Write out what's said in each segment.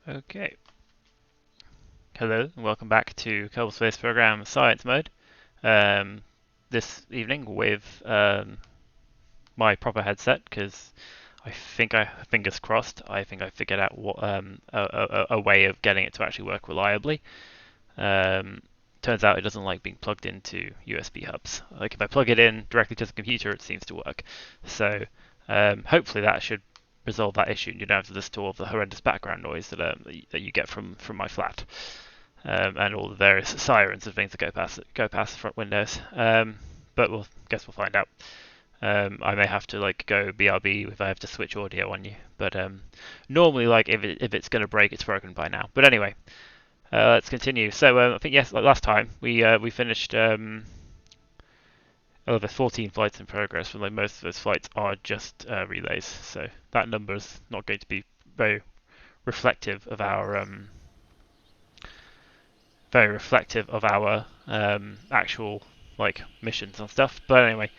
Okay. Hello and welcome back to Kerbal Space Program Science Mode. This evening with my proper headset because fingers crossed, I think I figured out what a way of getting it to actually work reliably. Um, Turns out it doesn't like being plugged into USB hubs. Like if I plug it in directly to the computer, it seems to work. So hopefully that should resolve that issue. You don't have to listen to all of the horrendous background noise that you get from my flat. And all the various sirens and things that go past the front windows. But guess we'll find out. I may have to like go BRB if I have to switch audio on you. But normally, like if it's going to break, it's broken by now. But anyway, let's continue. So I think yes, like last time we finished. There's 14 flights in progress, and like most of those flights are just relays. So that number's not going to be very reflective of our actual like missions and stuff. But anyway,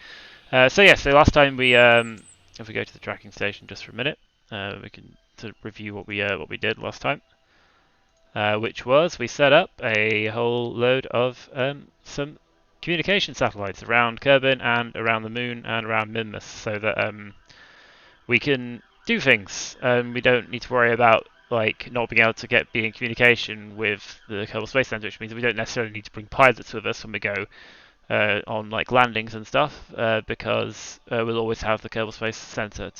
so last time if we go to the tracking station just for a minute, we can sort of review what we did last time, which was we set up a whole load of some communication satellites around Kerbin and around the moon and around Minmus, so that we can do things. We don't need to worry about like not being able to be in communication with the Kerbal Space Center, which means we don't necessarily need to bring pilots with us when we go on like landings and stuff, because we'll always have the Kerbal Space Center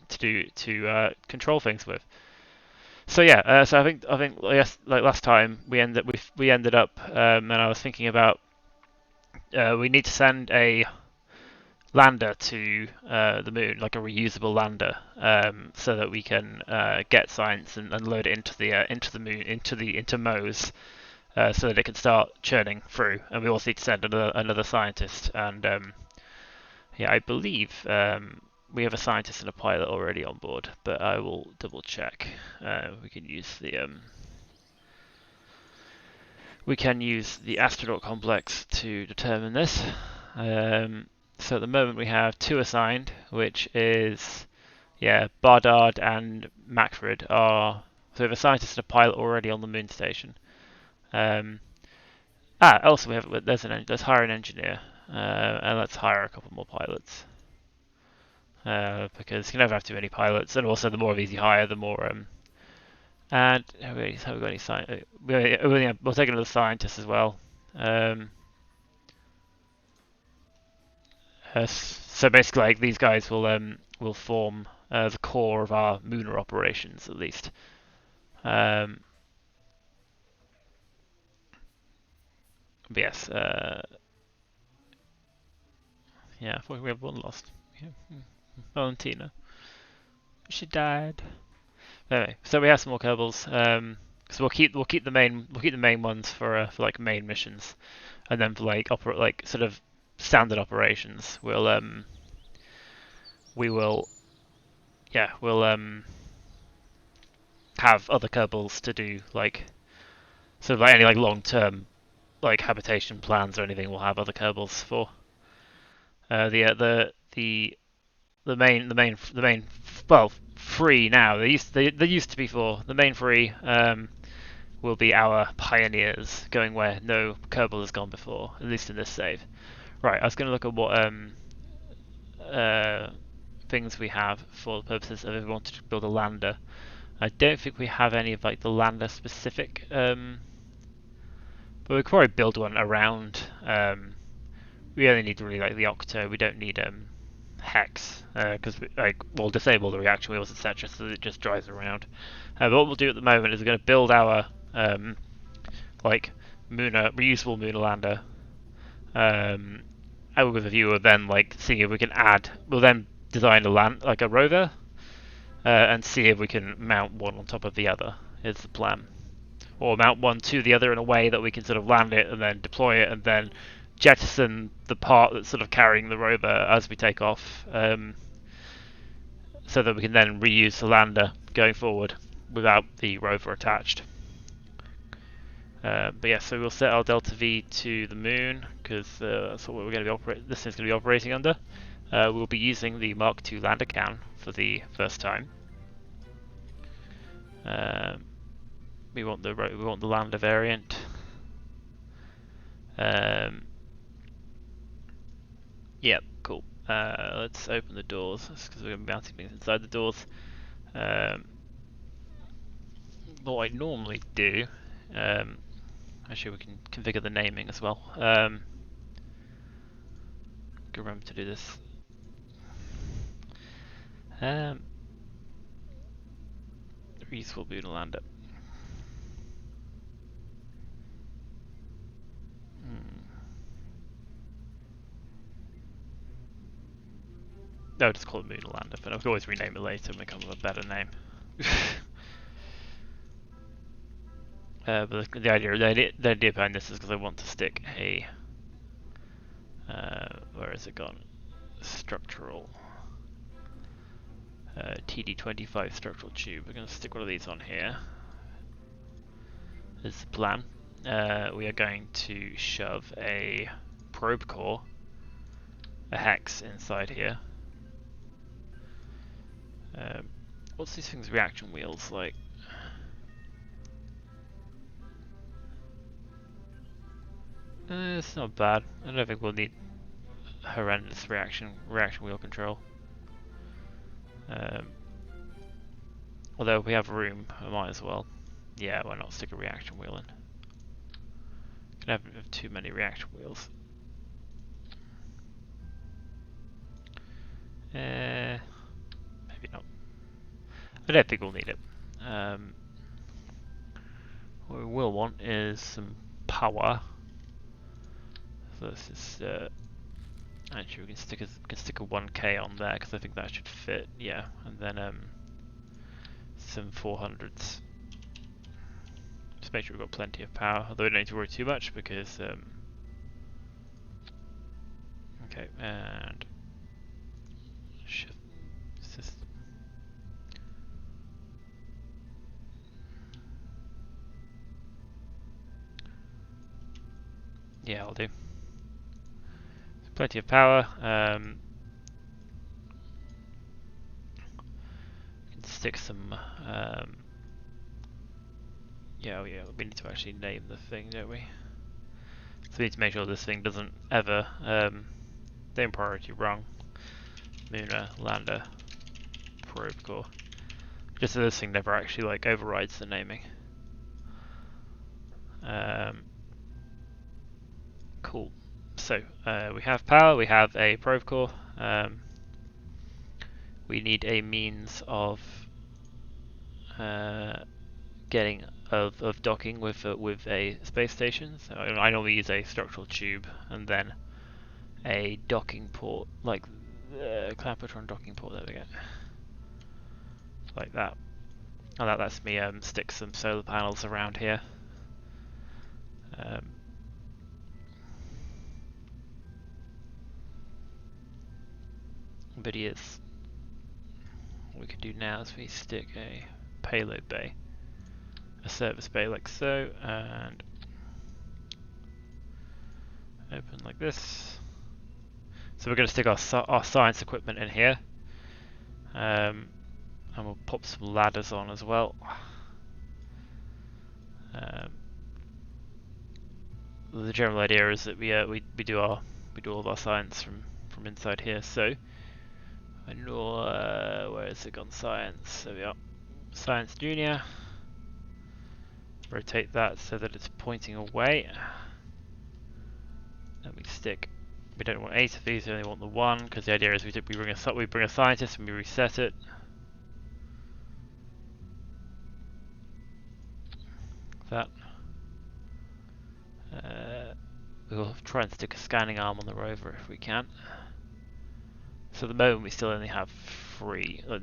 to control things with. So yeah, so I think yes, like last time we ended up, and I was thinking about we need to send a lander to the moon, like a reusable lander, so that we can get science and load it into the moon into MOES, so that it can start churning through. And we also need to send another scientist. And yeah, I believe we have a scientist and a pilot already on board, but I will double check. We can use the astronaut complex to determine this. So at the moment we have two assigned, which is Bardard and Macfred are. So we have a scientist and a pilot already on the moon station. Also let's hire an engineer, and let's hire a couple more pilots. Because you can never have too many pilots, and also the more of these you hire, the more. And have we got any science? We'll take another scientist as well. So basically, like these guys will form the core of our Munar operations, at least. But yes, yeah, I thought we have one lost. Yeah. Valentina, she died. Anyway, so we have some more Kerbals. So we'll keep the main ones for like main missions, and then for like sort of standard operations, we'll have other Kerbals to do like sort of like any like long term like habitation plans or anything. We'll have other Kerbals for. The main well, free now. They used to be for the main free. Will be our pioneers going where no Kerbal has gone before, at least in this save. Right, I was going to look at what things we have for the purposes of if we wanted to build a lander. I don't think we have any of like the lander specific, but we could probably build one around. We only need really like the Octo. We don't need Hex, because we'll disable the reaction wheels, etc., so that it just drives around. But what we'll do at the moment is we're going to build our like reusable Munar lander, and with a view of then like seeing if we can add. We'll then design a rover, and see if we can mount one on top of the other. Is the plan, or mount one to the other in a way that we can sort of land it and then deploy it and then jettison the part that's sort of carrying the rover as we take off, so that we can then reuse the lander going forward without the rover attached. But yeah, so we'll set our delta V to the moon because that's what we're going to be this thing's going to be operating under. We'll be using the Mark II lander can for the first time. we want the lander variant. Yep, cool. Let's open the doors because we're going to be mounting things inside the doors. What I normally do, actually we can configure the naming as well. Remember to do this. Useful Lunar lander. No, just call it Munar Lander, but I could always rename it later and come up with a better name. But the idea behind this is because I want to stick a where has it gone? Structural TD25 structural tube. We're going to stick one of these on here. This is the plan. We are going to shove a probe core, a hex inside here. What's these things' reaction wheels like? It's not bad. I don't think we'll need horrendous reaction wheel control. Although if we have room, I might as well. Yeah, why not stick a reaction wheel in? Can have too many reaction wheels. Maybe not. I don't think we'll need it. What we will want is some power. So this is actually we can stick a 1K on there because I think that should fit. Yeah, and then some 400s. Just make sure we've got plenty of power. Although we don't need to worry too much because okay, and shift system. Yeah, I'll do. Plenty of power. Can stick some. Yeah, we need to actually name the thing, don't we? So we need to make sure this thing doesn't ever name priority wrong. Munar lander probe core. Just so this thing never actually like overrides the naming. Cool. So we have power, we have a probe core. We need a means of getting of docking with a space station. So I normally use a structural tube and then a docking port, like the Clampotron docking port. There we go, like that. And that lets me stick some solar panels around here. But yes, what we can do now is we stick a payload bay, a service bay like so, and open like this. So we're going to stick our science equipment in here, and we'll pop some ladders on as well. The general idea is that we do all of our science from inside here. So I know where has it gone? Science. There we are. Science Junior. Rotate that so that it's pointing away. And we stick. We don't want 8 of these. We only want the 1 because the idea is we bring a scientist and we reset it. That. We'll try and stick a scanning arm on the rover if we can. So at the moment we still only have 3, like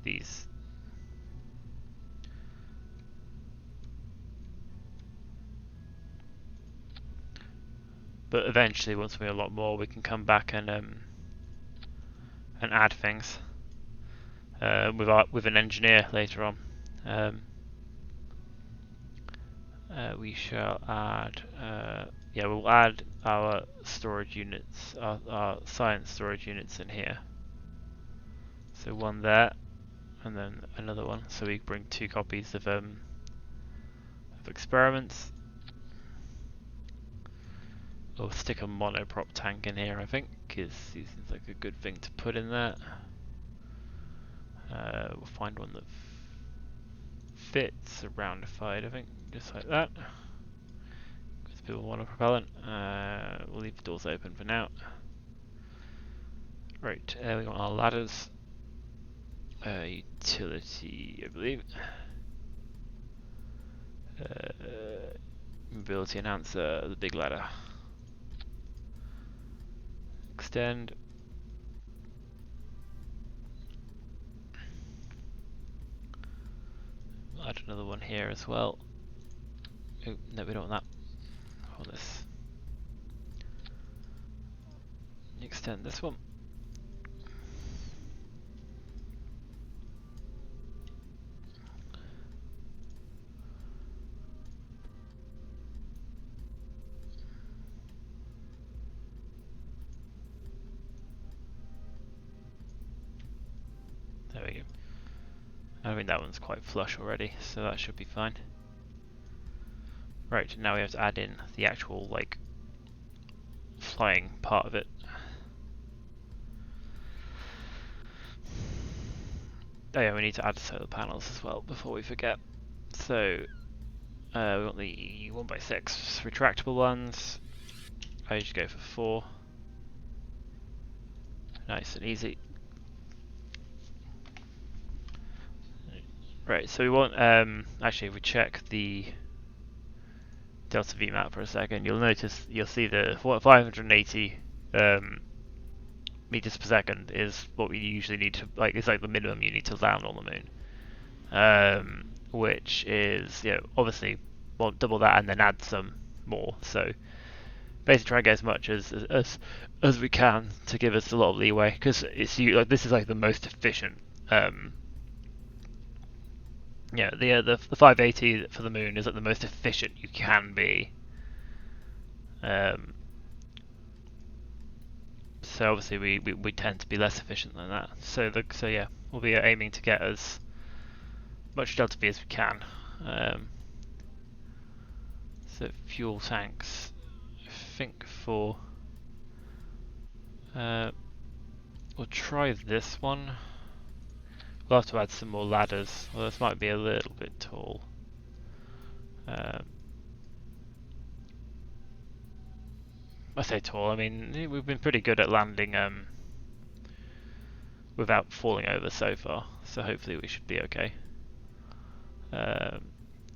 these. But eventually, once we have a lot more, we can come back and add things with an engineer later on. We shall add. Yeah, we'll add our storage units, our science storage units in here. So one there, and then another one. So we bring 2 copies of of experiments. We'll stick a monoprop tank in here, I think, because it seems like a good thing to put in there. We'll find one that fits a roundified, I think, just like that. Because people want a propellant. We'll leave the doors open for now. Right, we got our ladders. Utility, I believe. Mobility enhancer, the big ladder. Extend. Add another one here as well. Oh, no, we don't want that. Hold this. Extend this one. There we go. I mean that one's quite flush already, so that should be fine. Right, now we have to add in the actual, like, flying part of it. Oh yeah, we need to add solar panels as well before we forget. So, we want the 1x6 retractable ones. I usually go for 4. Nice and easy. Right, so we want, actually if we check the Delta V map for a second, you'll see the 580 meters per second is what we usually need to, like, it's like the minimum you need to land on the moon. Which is, you know, obviously, well, double that and then add some more. So basically try and get as much as we can to give us a lot of leeway, because it's like this is like the most efficient. Yeah, the 580 for the moon is like the most efficient you can be. So obviously we tend to be less efficient than that. So yeah, we'll be aiming to get as much delta V as we can. So fuel tanks, I think for we'll try this one. We'll have to add some more ladders. Well, this might be a little bit tall. I say tall, I mean we've been pretty good at landing without falling over so far, so hopefully we should be okay. I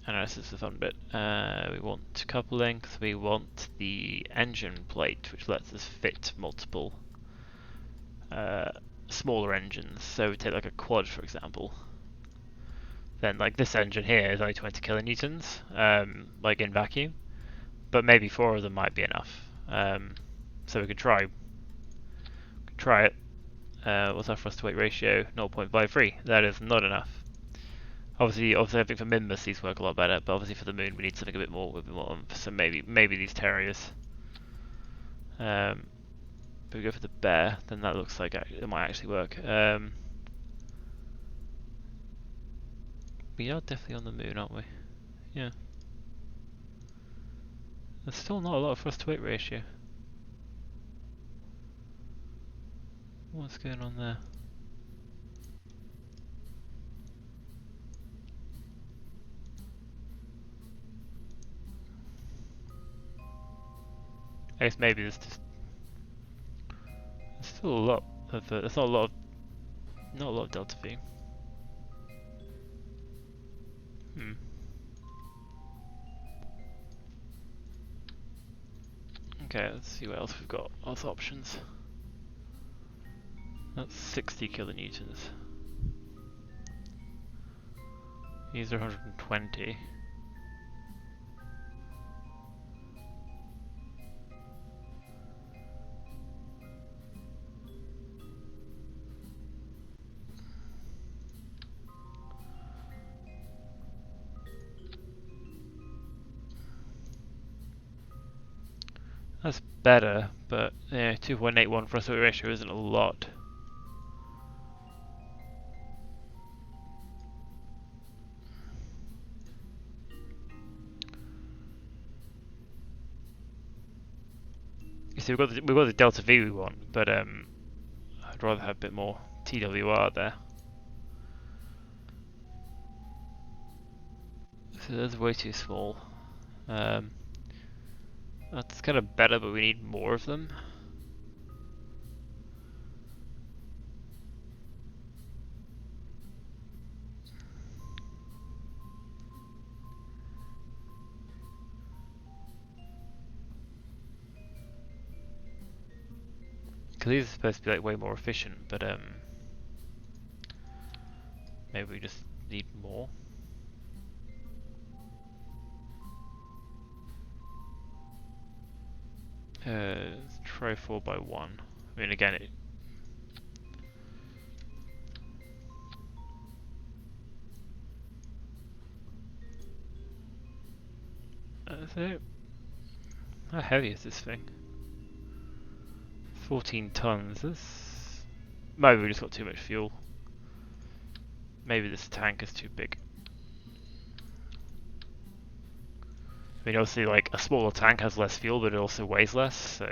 know this is the fun bit. We want couple length, we want the engine plate, which lets us fit multiple smaller engines. So we take like a quad, for example. Then like this engine here is only 20 kilonewtons, like in vacuum, but maybe 4 of them might be enough. So we could try it. What's our thrust to weight ratio? 0.53. That is not enough. Obviously, I think for Minmus these work a lot better, but obviously for the moon we need something a bit more oomph. So maybe these Terriers. But we go for the bear, then that looks like it might actually work. We are definitely on the moon, aren't we? Yeah. There's still not a lot of thrust to weight ratio. What's going on there? I guess maybe there's still a lot of there's not a lot of delta V. Okay, let's see what else we've got as options. That's 60 kilonewtons. These are 120. That's better, but yeah, 2.81 thrust to weight ratio isn't a lot. obviously we've got the delta V we want, but I'd rather have a bit more TWR there. So that's way too small. That's kind of better, but we need more of them. Because these are supposed to be like way more efficient, but maybe we just need more. Let's try 4x1. I mean, again, it. So, how heavy is this thing? 14 tons. This. Maybe we just got too much fuel. Maybe this tank is too big. I mean, obviously, like a smaller tank has less fuel, but it also weighs less. So.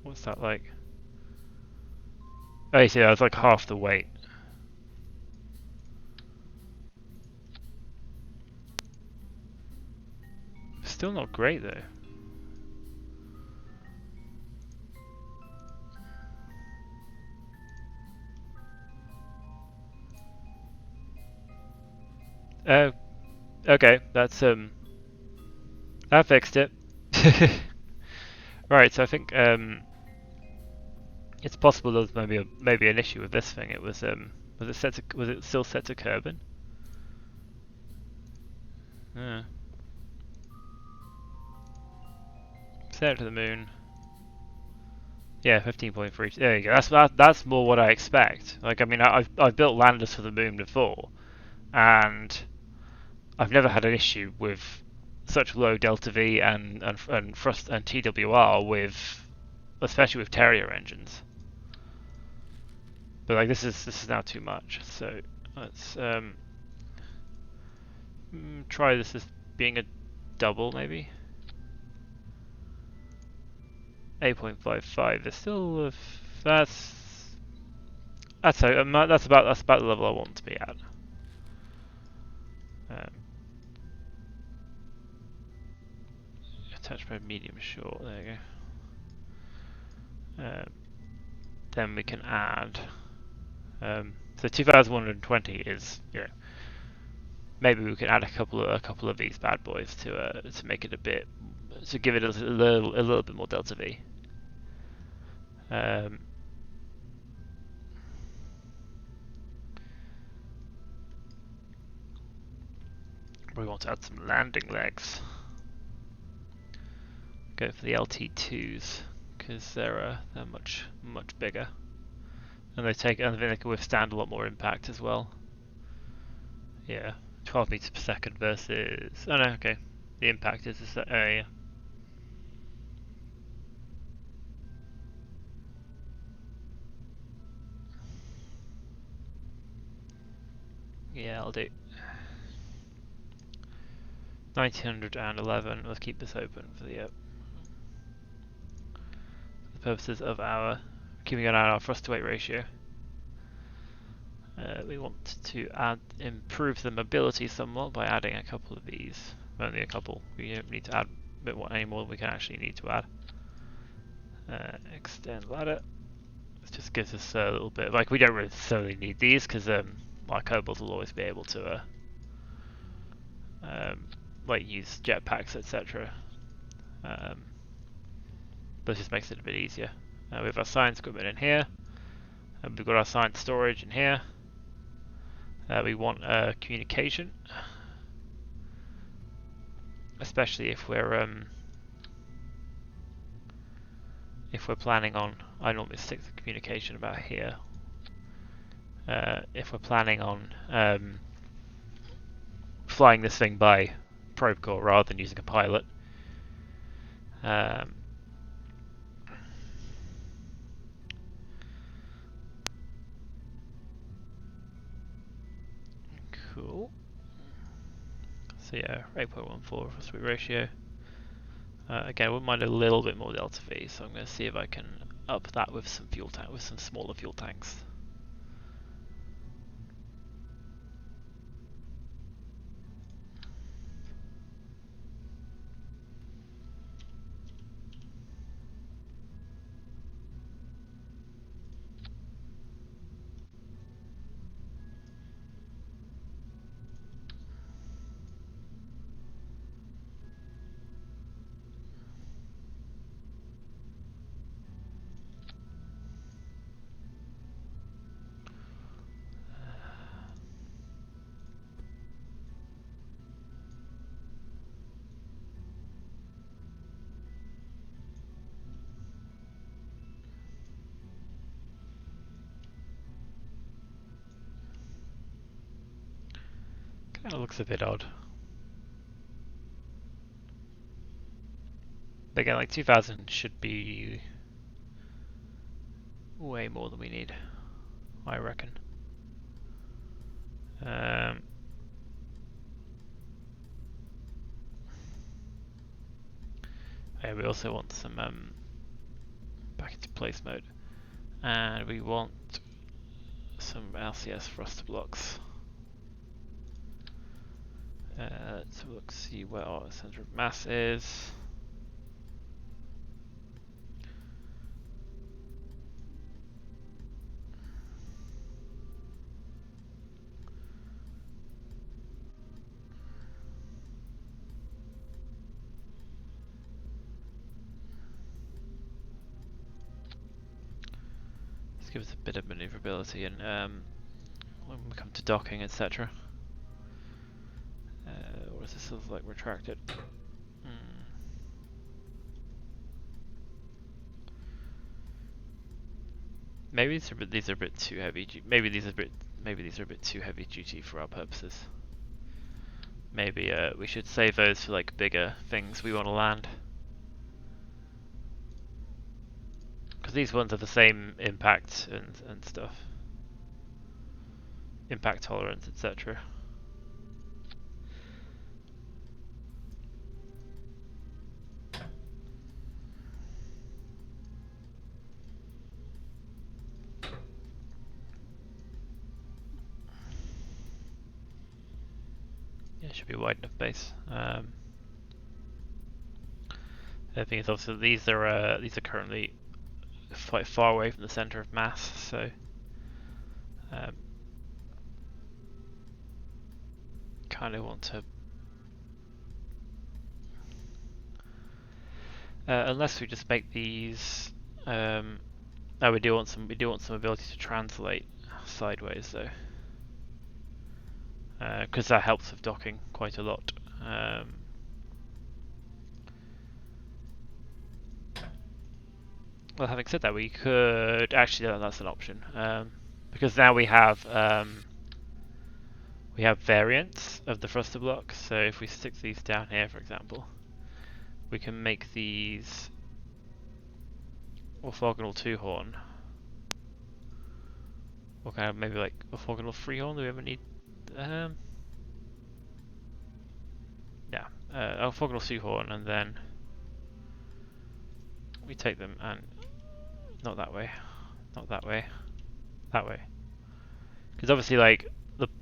What's that like? Oh, you see, that's like half the weight. Still not great though. Oh, okay, that's that fixed it. Right, so I think it's possible there was maybe an issue with this thing. It was was it still set to Kerbin? Yeah. Set it to the moon. Yeah, 15.3. There you go. That's more what I expect. Like, I mean, I've built landers for the moon before, and I've never had an issue with such low delta V and thrust and TWR with, especially with Terrier engines. But like this is now too much. So let's try this as being a double maybe. 8.55 is still that's about the level I want to be at. Attached by medium short. There you go. Then we can add. So 2,120 is, you know, maybe we can add a couple of these bad boys to make it a bit, to give it a little bit more delta V. We want to add some landing legs. Go for the LT2s because they're much bigger, and I think they can withstand a lot more impact as well. Yeah, 12 meters per second versus. Oh no, okay. The impact is this area. Yeah, I'll do. 1911. Let's keep this open for the purposes of our keeping an eye on our thrust to weight ratio. We want to improve the mobility somewhat by adding a couple of these. Only a couple. We don't need to add a bit more, any more than we can actually need to add. Extend ladder. This just gives us a little bit. Like we don't really necessarily need these because our kobolds will always be able to like use jetpacks, etc. But it just makes it a bit easier. We have our science equipment in here, and we've got our science storage in here. We want communication, especially if we're planning on. I normally stick the communication about here. If we're planning on flying this thing by probe core rather than using a pilot. Cool. So yeah, 8.14 aspect ratio. Again, I wouldn't mind a little bit more delta V, so I'm going to see if I can up that with some fuel tank, with some smaller fuel tanks. Kind of looks a bit odd. But again, like 2000 should be way more than we need, I reckon. Yeah, we also want some back into place mode, and we want some LCS thruster blocks. Let's look, see where our center of mass is. This gives us a bit of maneuverability, and when we come to docking, etc. Or is this sort of like retracted? Maybe these are a bit too heavy. Maybe these are a bit too heavy duty for our purposes. Maybe we should save those for like bigger things we want to land. Because these ones are the same impact and stuff. Impact tolerance, etc. Yeah, it should be wide enough base. The thing is, obviously, these are currently quite far away from the center of mass, so kind of want to, unless we just make these. Oh, we do want some ability to translate sideways though, because that helps with docking quite a lot. Well, having said that, we could actually that's an option, because now we have variants of the thruster block. So if we stick these down here, for example, we can make these orthogonal 2-horn, or kind of maybe like orthogonal 3-horn. Do we ever need? Yeah, orthogonal 2-horn, and then we take them and not that way, not that way, that way. Because obviously, like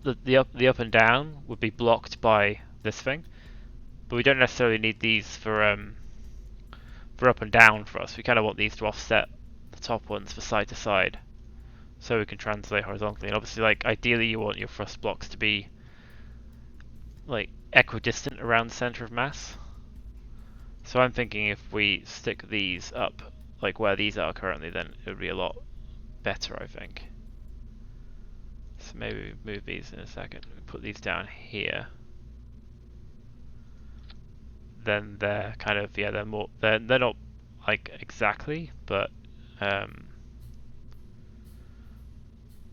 the up and down would be blocked by this thing, but we don't necessarily need these for up and down for us. We kind of want these to offset the top ones for side to side, so we can translate horizontally. And obviously, like ideally, you want your thrust blocks to be like equidistant around the center of mass. So I'm thinking if we stick these up like where these are currently, then it would be a lot better, I think. So maybe we move these in a second. We put these down here. Then they're kind of, yeah, they're not like exactly, but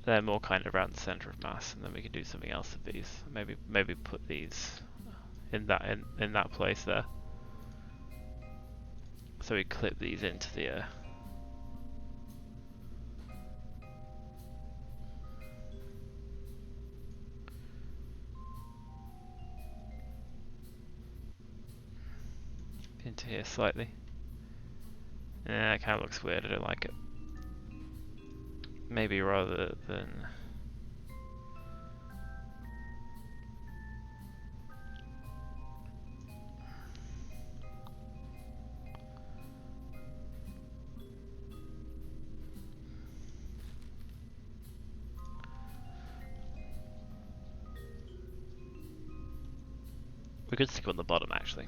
they're more kind of around the center of mass, and then we can do something else with these. Maybe put these in that place there. So we clip these into the here slightly. Yeah, it kind of looks weird, I don't like it. Maybe rather than... We could stick on the bottom actually.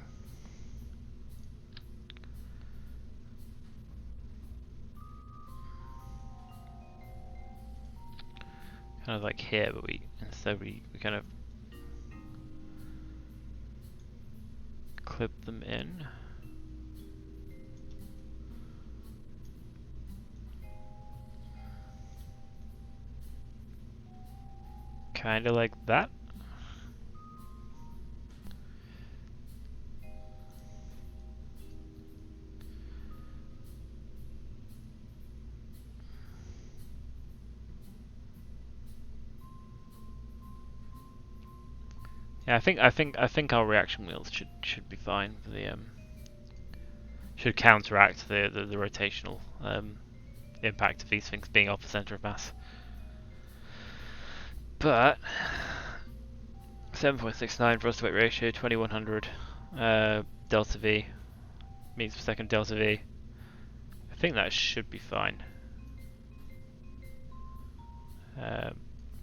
Kind of like here, but instead we kind of clip them in. Kind of like that. Yeah, I think our reaction wheels should be fine. The should counteract the rotational impact of these things being off the center of mass. But 7.69 thrust to weight ratio, 2100 delta V meters per second delta V. I think that should be fine. I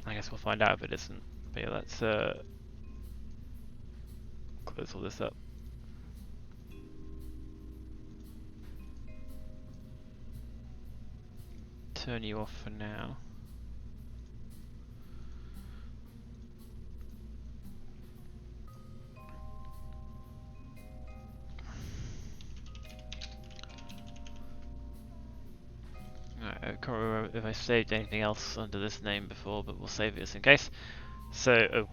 guess we'll find out if it isn't. But yeah, let's close all this up. Turn you off for now. I can't remember if I saved anything else under this name before, but we'll save it just in case. So,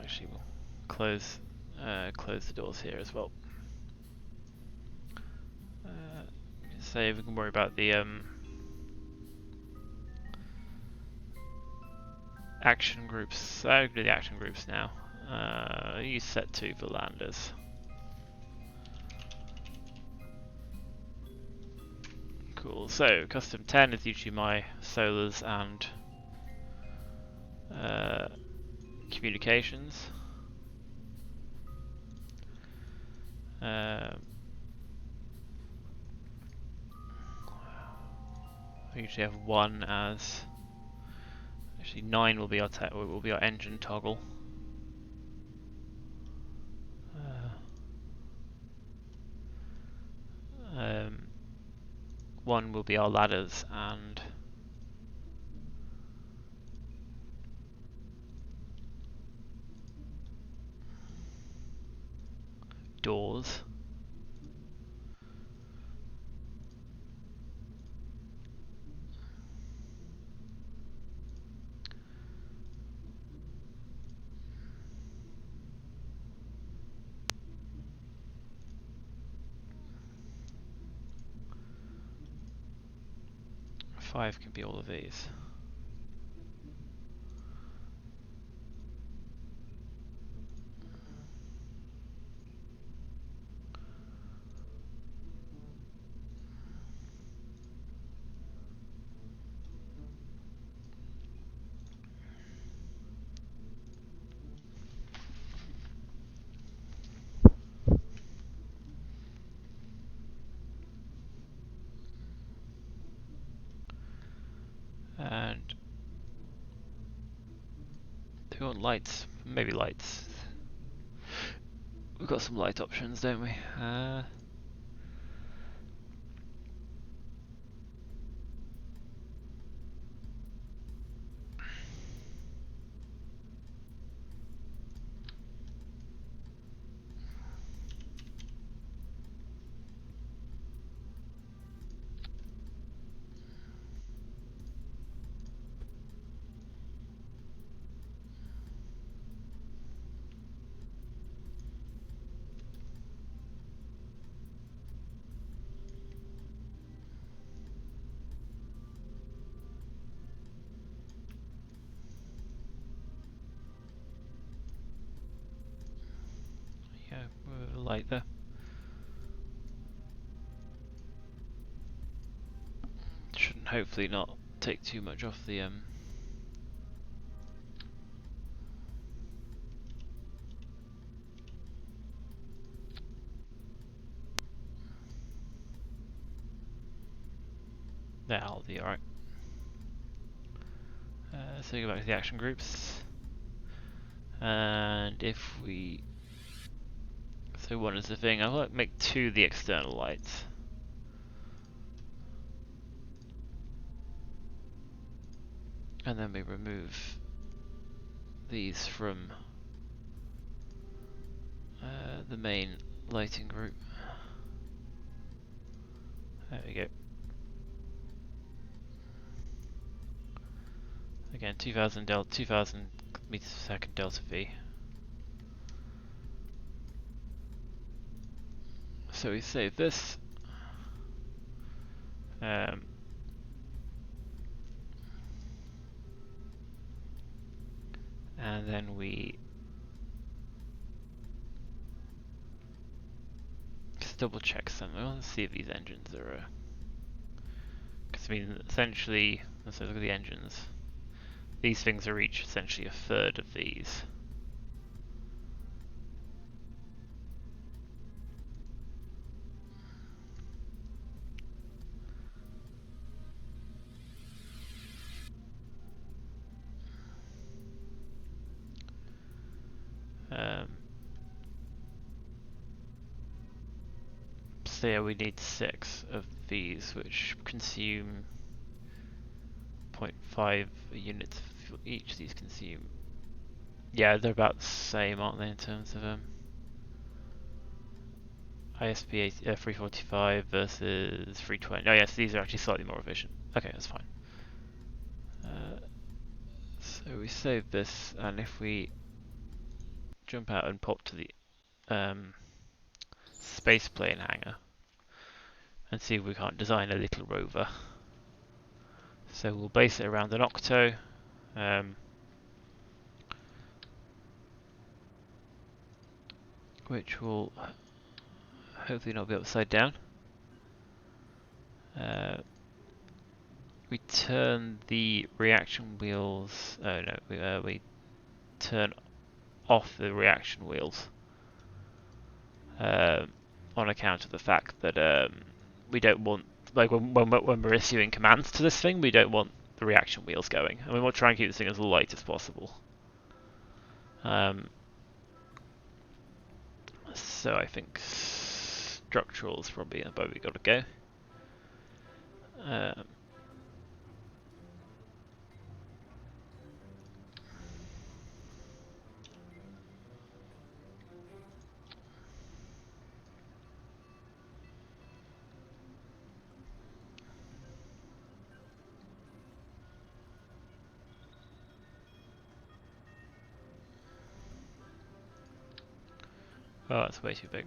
actually we'll close the doors here as well. Save, we can worry about the action groups. I can do the action groups now. Use set 2 for landers. Cool, so custom 10 is usually my solars and communications. I usually have 1 as... Actually 9 will be our engine toggle. 1 will be our ladders and doors. Five can be all of these. And do we want lights? Maybe lights. We've got some light options, don't we? 'Light there. hopefully not take too much off the that'll be alright. So we go back to the action groups, and if we, so one is the thing, I'll make 2 the external lights. And then we remove these from the main lighting group. There we go. Again, 2000 meters per second delta V. So we save this. And then we just double check something. I want to see if these engines are. Because I mean, essentially, let's look at the engines. These things are each essentially a third of these. So yeah, we need 6 of these, which consume 0.5 units for each. These consume. Yeah, they're about the same, aren't they, in terms of ISP 345 versus 320. Oh yes, these are actually slightly more efficient. Okay, that's fine. So we save this, and if we jump out and pop to the space plane hangar and see if we can't design a little rover. So we'll base it around an octo. Which will hopefully not be upside down. We turn the reaction wheels. Oh no, we turn off the reaction wheels on account of the fact that we don't want, like when we're issuing commands to this thing, we don't want the reaction wheels going, and we want to try and keep this thing as light as possible. So I think structural is probably where we got to go. Oh, that's way too big.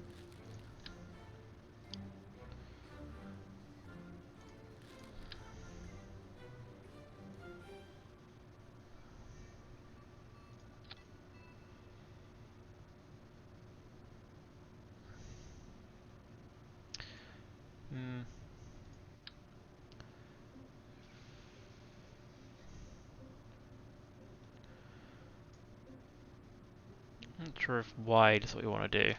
I'm not sure if wide is what we want to do.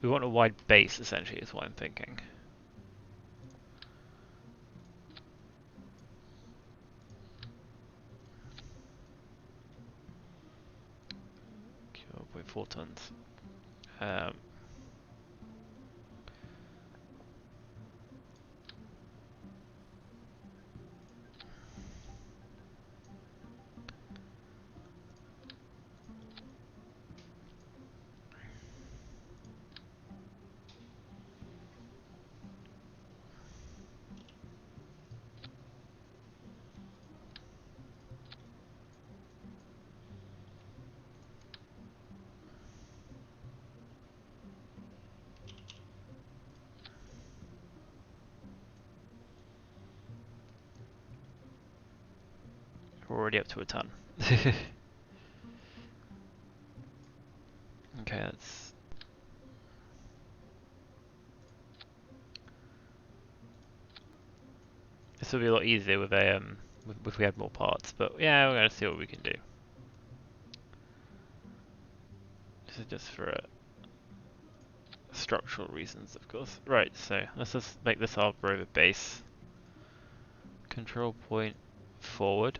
We want a wide base, essentially, is what I'm thinking. Okay, 0.4 tons. We're already up to a ton. Okay, that's... This would be a lot easier with a if we had more parts, but yeah, we're gonna see what we can do. This is just for structural reasons, of course. Right, so let's just make this our rover base. Control point forward.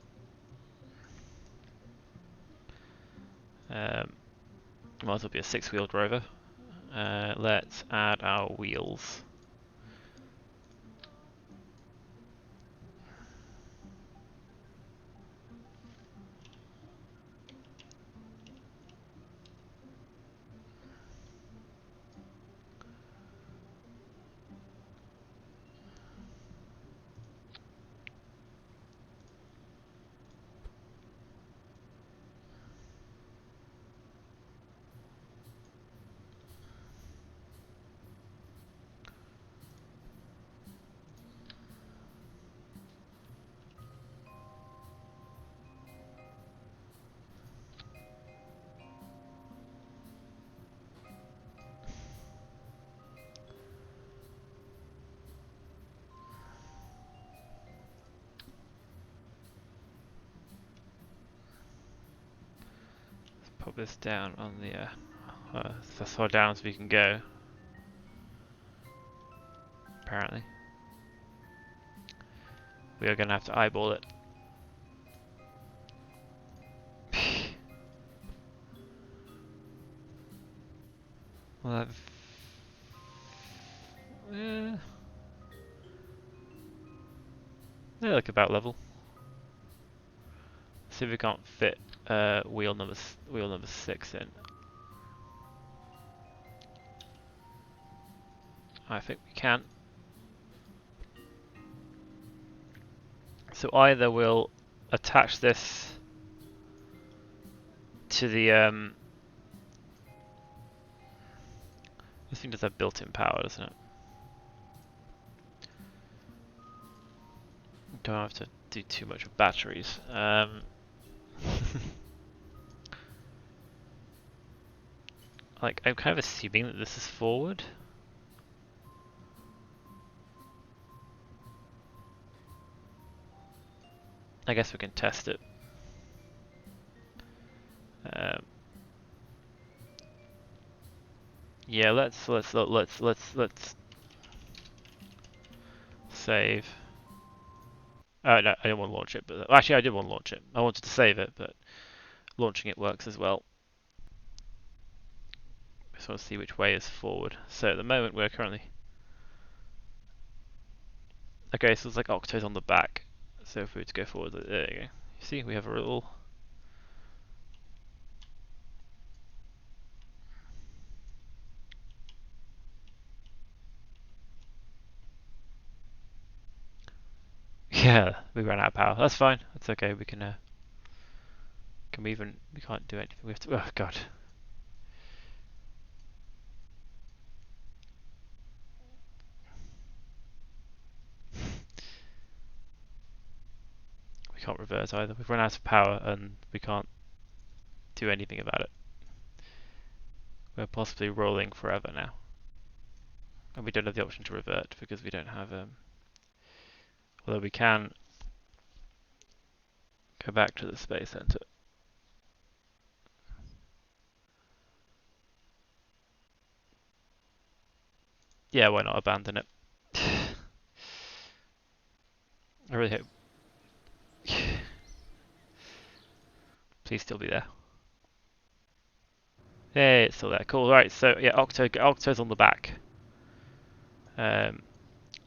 Might as well be a 6-wheeled rover. Let's add our wheels. Put this down on the as far down as we can go. Apparently, we are going to have to eyeball it. Well, they look about level. See if we can't fit wheel number 6 in. I think we can. So either we'll attach this to the this thing does have built-in power, doesn't it? Don't have to do too much with batteries. Like, I'm kind of assuming that this is forward. I guess we can test it. Yeah, let's save. Oh no, I didn't want to launch it, but actually I did want to launch it. I wanted to save it, but launching it works as well. Just want to see which way is forward. So at the moment we're currently... Okay, so it's like Octo's on the back. So if we were to go forward, there you go. You see, we have a little... Yeah, we ran out of power. That's fine. That's okay. We can we even... We can't do anything. We have to... Oh, God. We can't reverse either. We've run out of power and we can't do anything about it. We're possibly rolling forever now. And we don't have the option to revert because we don't have... although we can go back to the space center. Yeah, why not abandon it? I really hope. Please still be there. Hey, it's still there. Cool. Right. So yeah, Octo's on the back. So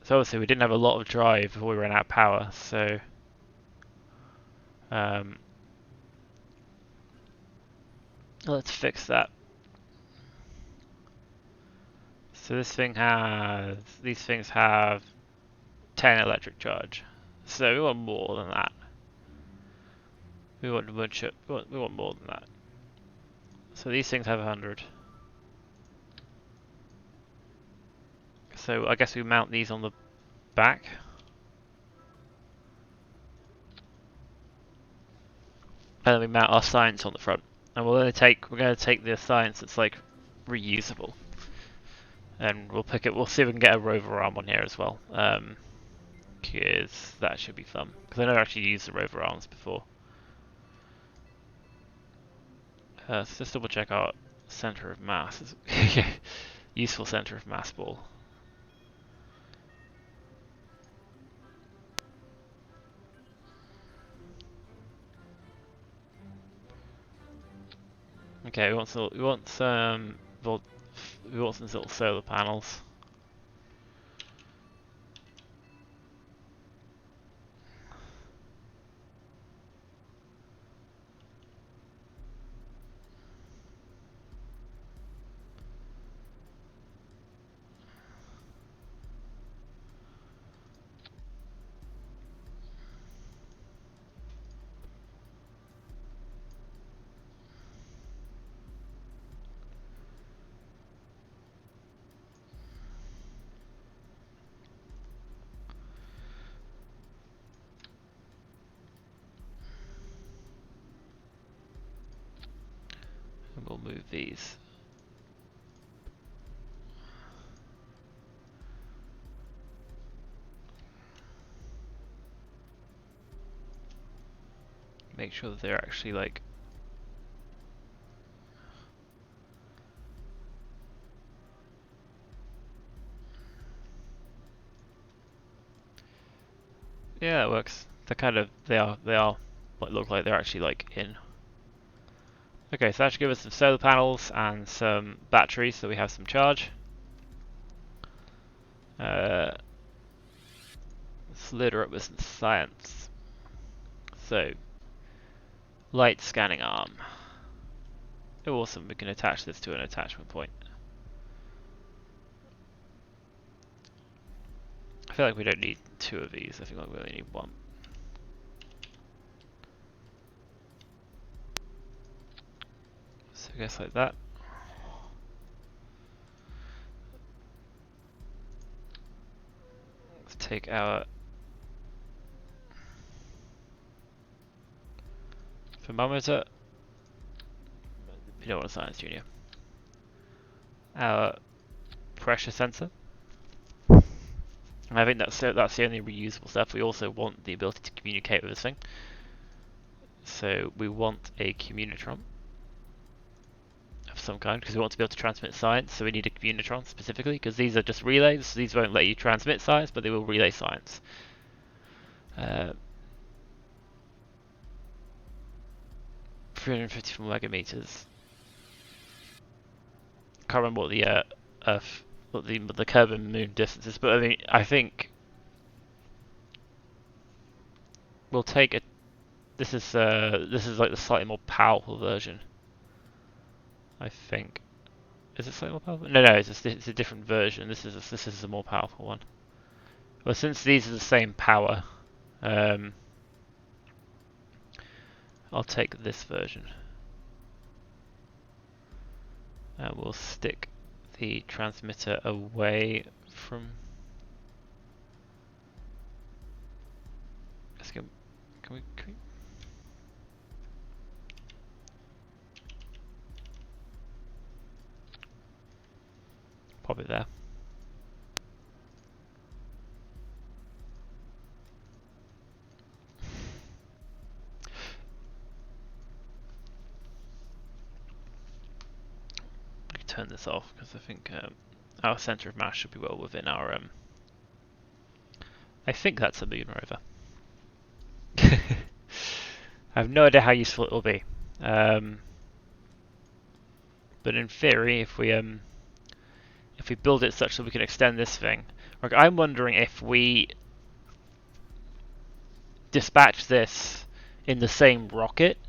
obviously we didn't have a lot of drive before we ran out of power. So let's fix that. So this thing has... These things have 10 electric charge. So we want more than that. We want more than that. So these things have 100. So I guess we mount these on the back. And then we mount our science on the front. and we're gonna take the science that's like reusable, and we'll pick it. We'll see if we can get a rover arm on here as well, because that should be fun. Because I never actually used the rover arms before. So just double check our center of mass. Useful center of mass ball. Okay, we want some little solar panels. And we'll move these. Make sure that they're actually like yeah, that works. They are what look like they're actually like in. Okay, so that should give us some solar panels and some batteries so we have some charge. Let's load her up with some science. So, light scanning arm. Oh, awesome, we can attach this to an attachment point. I feel like we don't need two of these, I think like we only need one. So I guess like that. Let's take our thermometer. You don't want a science junior. Our pressure sensor. And I think that's the only reusable stuff. We also want the ability to communicate with this thing. So we want a communitron of some kind, because we want to be able to transmit science, so we need a communitron specifically, because these are just relays, so these won't let you transmit science, but they will relay science. 354 megameters. Can't remember what the Kerbin moon distance is, but I think we'll take a. This is like the slightly more powerful version. I think. Is it slightly more powerful? No, it's a different version. This is a more powerful one. Well, since these are the same power, I'll take this version. And we'll stick the transmitter away from. Let's go. Can we? Pop it there. I can turn this off because I think our center of mass should be well within our. I think that's a Munar Rover. I have no idea how useful it will be, but in theory, if we build it such that we can extend this thing, like I'm wondering if we dispatch this in the same rocket,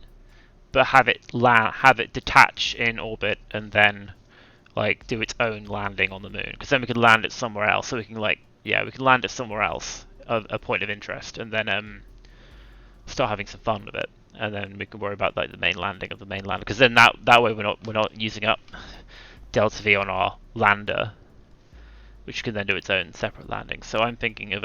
but have it detach in orbit and then like do its own landing on the moon, because then we can land it somewhere else. So we can we can land it somewhere else, a point of interest, and then start having some fun with it, and then we can worry about like the main landing of the main lander, because then that way we're not using up delta V on our lander, which can then do its own separate landing. So I'm thinking of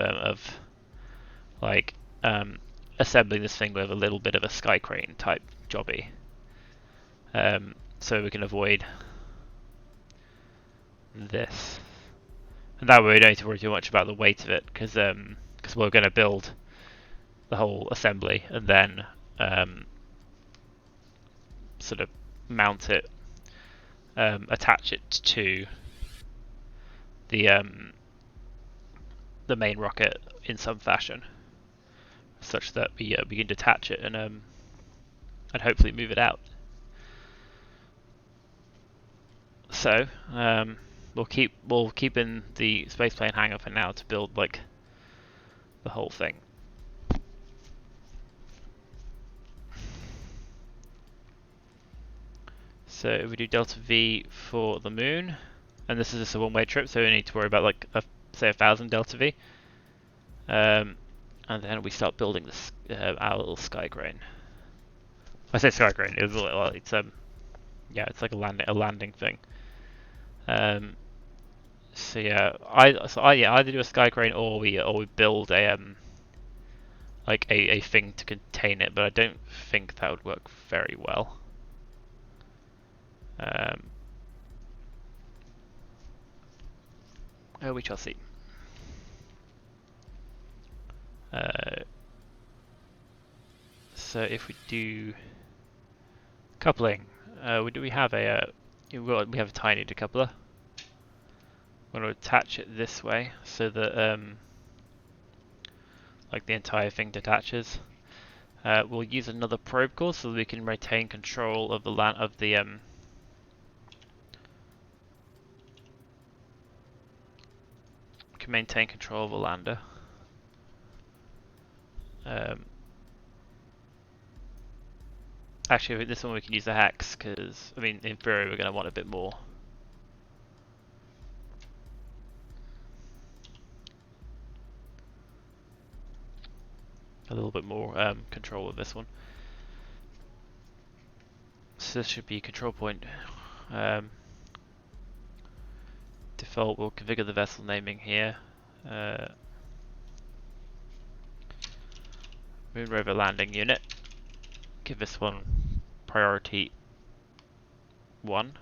assembling this thing with a little bit of a Skycrane type jobby, so we can avoid this. And that way we don't need to worry too much about the weight of it, because we're going to build the whole assembly and then sort of mount it, attach it to the main rocket in some fashion, such that we can detach it and hopefully move it out. So we'll keep in the spaceplane hangar for now to build like the whole thing. So if we do delta V for the moon, and this is just a one-way trip, so we need to worry about like say 1,000 delta V, and then we start building this our little Skycrane. I say Skycrane. It's yeah, it's like a landing thing. So yeah, either do a Skycrane or we build a like a thing to contain it, but I don't think that would work very well. We shall see. So if we do coupling, we have a we have a tiny decoupler. I'm going to attach it this way so that like the entire thing detaches. We'll use another probe core so that we can retain control of the can maintain control of the lander. Actually, with this one we can use the hex because, I mean, in theory we're going to want a bit more. A little bit more control of this one. So this should be control point. Default, we'll configure the vessel naming here. Munar Rover landing unit. Give this one priority 1.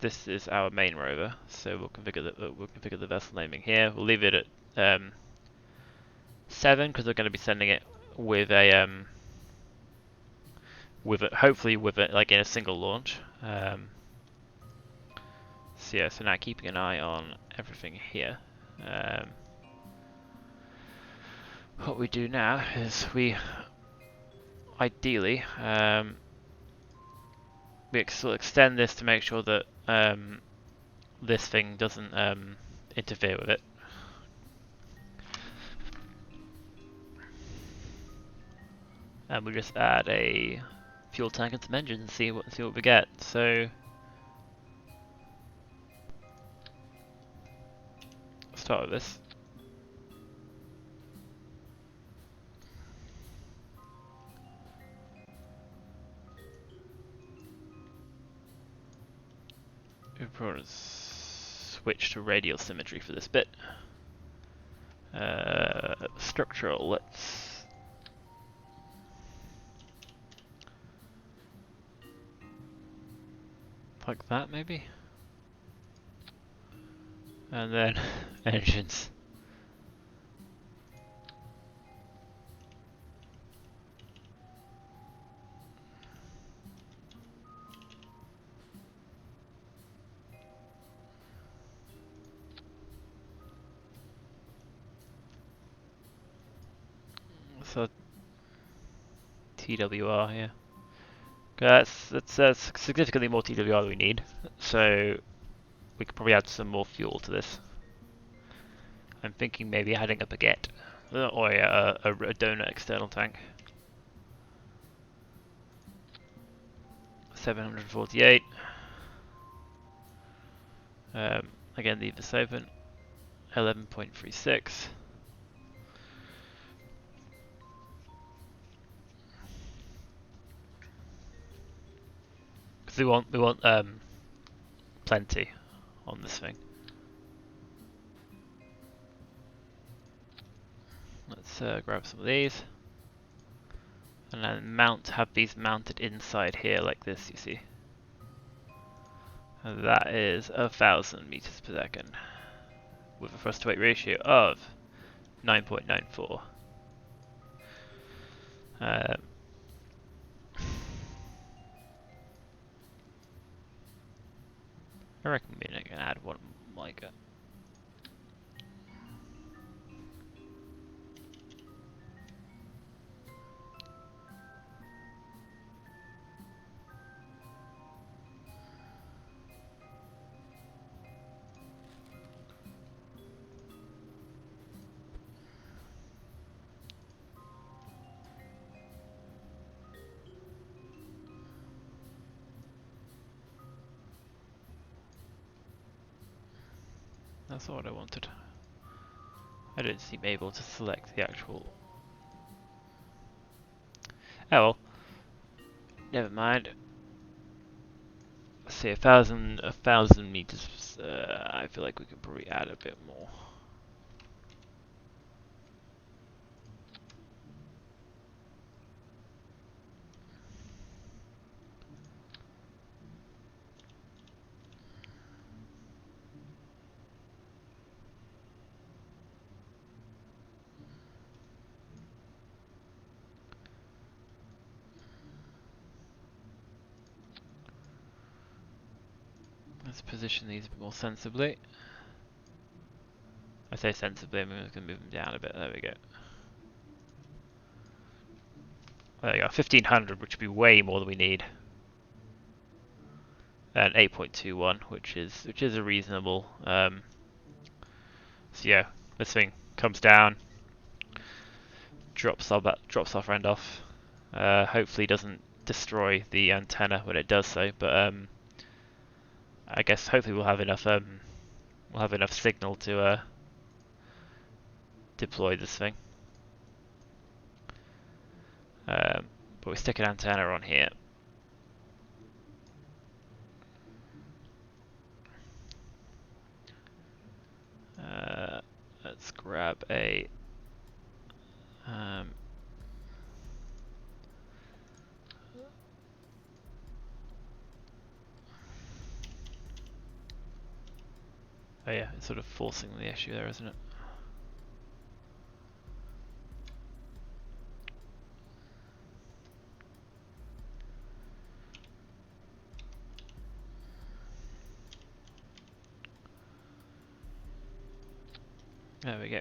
This is our main rover, so we'll configure the vessel naming here. We'll leave it at 7 because we're going to be sending it with a hopefully with it like in a single launch. So yeah, so now keeping an eye on everything here. What we do now is we ideally we extend this to make sure that this thing doesn't interfere with it. And we just add a fuel tank and some engines and see what we get. So let's start with this. We'll probably switch to radial symmetry for this bit. Structural, let's like that maybe, and then engines. So TWR here. That's significantly more TWR than we need. So we could probably add some more fuel to this. I'm thinking maybe adding a baguette or a donut external tank. 748. Again, leave this open. 11.36. Because we want plenty on this thing. Let's grab some of these. and then have these mounted inside here like this, you see. And that is 1,000 meters per second with a thrust to weight ratio of 9.94. I reckon we're going to add one like a That's what I wanted. I don't seem able to select the actual... Oh well. Never mind. Let's see, 1,000 meters. I feel like we could probably add a bit more. Let's position these a bit more sensibly. I say sensibly, I'm just going to move them down a bit. There we go. There you go, 1,500, which would be way more than we need. And 8.21, which is a reasonable. So yeah, this thing comes down, drops our friend off. Hopefully, doesn't destroy the antenna when it does so, but I guess hopefully we'll have enough signal to deploy this thing. But we stick an antenna on here. Let's grab a oh yeah, it's sort of forcing the issue there, isn't it? There we go.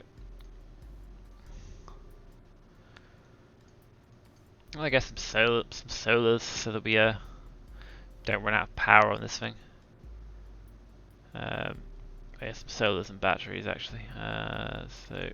Well, I guess some solars so that we don't run out of power on this thing. I guess some solars and batteries actually. So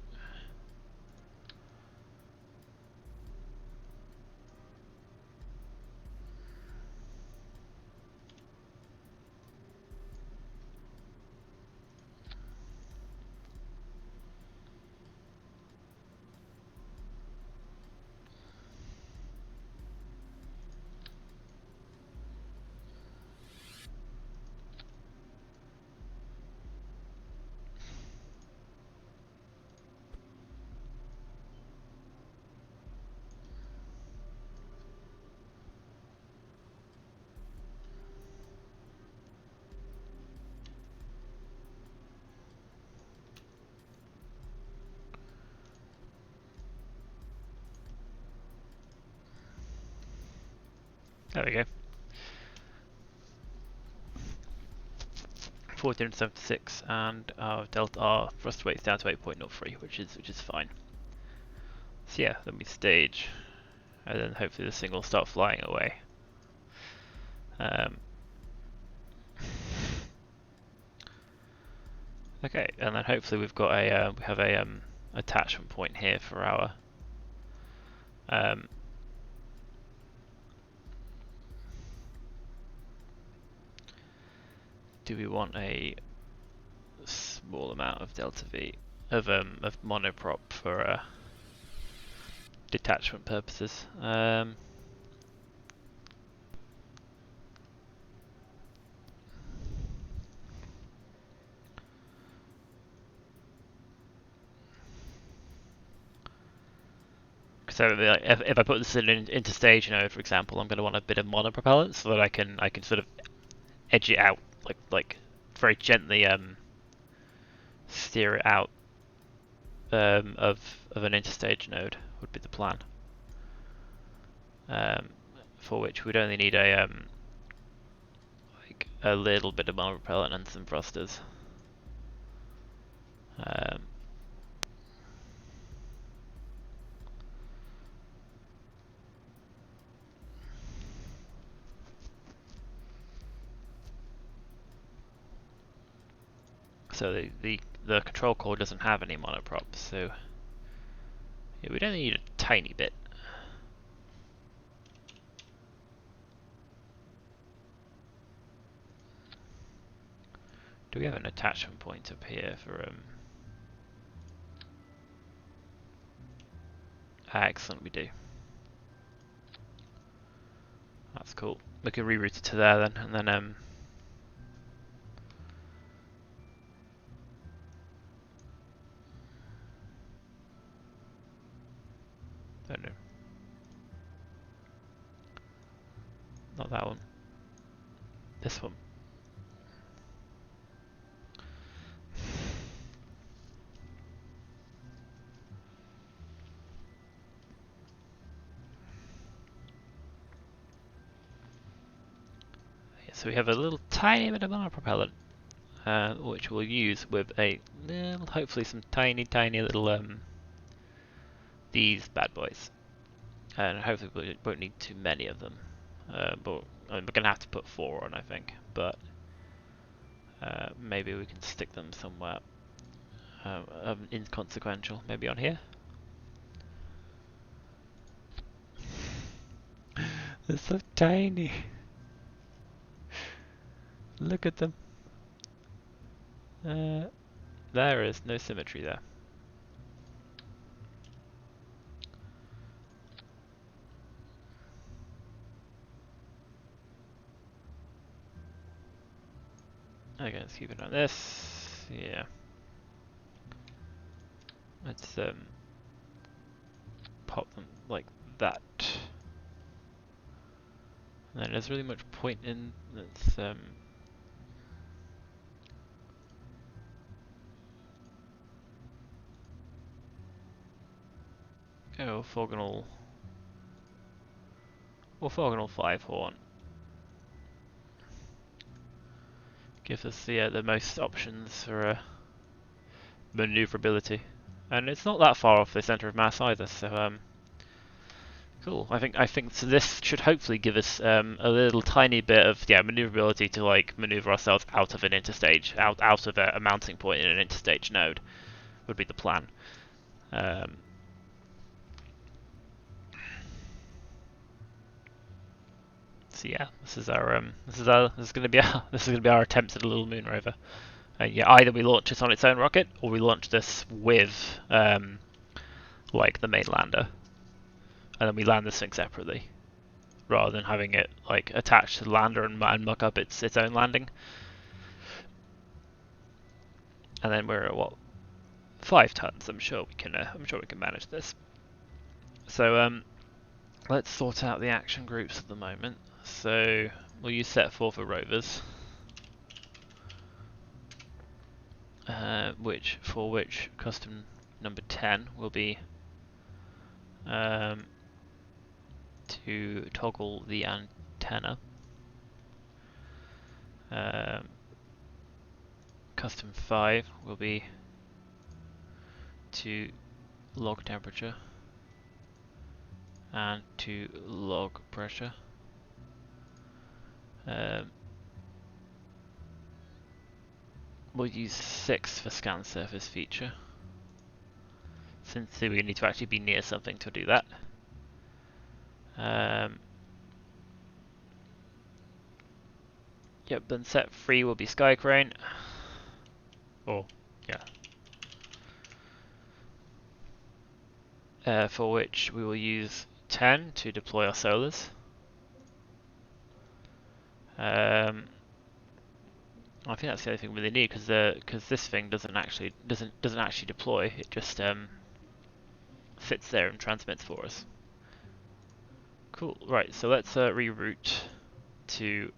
there we go. 1476, and our thrust weight's down to 8.03, which is fine. So yeah, then we stage, and then hopefully this thing will start flying away. Okay, and then hopefully we've got we have a attachment point here for our do we want a small amount of delta V of monoprop for detachment purposes? Because So like, if I put this in an interstage node, for example, I'm going to want a bit of monopropellant so that I can sort of edge it out, like very gently steer it out of an interstage node would be the plan. For which we'd only need like a little bit of monopropellant and some thrusters. So the control core doesn't have any monoprops, so yeah, we'd only need a tiny bit. Do we have an attachment point up here for excellent, we do. That's cool. We can reroute it to there then, and then oh no, not that one. This one. So we have a little tiny bit of monopropellant, which we'll use with a little, hopefully some tiny little these bad boys, and hopefully we won't need too many of them. But I mean, we're gonna have to put 4 on, I think. But maybe we can stick them somewhere inconsequential, maybe on here. They're so tiny. Look at them. There is no symmetry there. Okay, let's keep it on this. Yeah. Let's pop them like that. And then there's really much point in this orthogonal 5 horn. Gives us the most options for maneuverability, and it's not that far off the center of mass either. So cool. I think so. This should hopefully give us a little tiny bit of maneuverability to like maneuver ourselves out of an interstage, out of a mounting point in an interstage node, would be the plan. So yeah, this is going to be our attempt at a little moon rover. Yeah, either we launch this on its own rocket, or we launch this with like the main lander, and then we land this thing separately, rather than having it like attached to the lander and muck up its own landing. And then we're at what, 5 tons? I'm sure we can manage this. So let's sort out the action groups at the moment. So we'll use set 4 for rovers, for which custom number 10 will be to toggle the antenna. Custom 5 will be to log temperature and to log pressure. We'll use 6 for scan surface feature, since we need to actually be near something to do that. Yep, then set 3 will be Skycrane. Oh, yeah. For which we will use 10 to deploy our solars. I think that's the only thing we really need, because this thing doesn't actually deploy. It just sits there and transmits for us. Cool. Right. So let's reroute to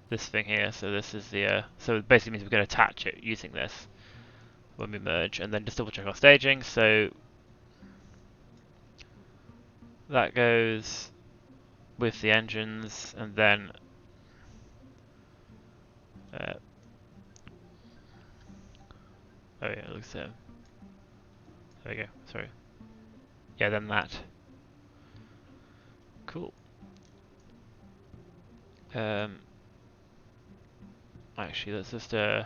this thing here. So this is the so it basically means we're going to attach it using this when we merge, and then just double check our staging. So that goes with the engines, and then oh yeah, it looks there we go. Sorry. Yeah, then that. Cool. Actually, let's just go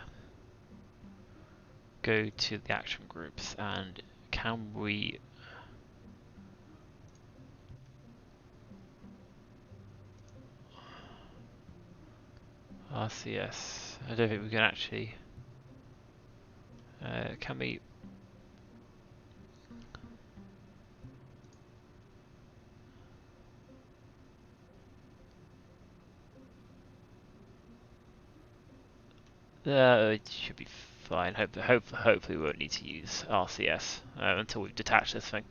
to the action groups, and can we RCS? I don't think we can actually. Can we? It should be fine. Hopefully we won't need to use RCS until we've detached this thing.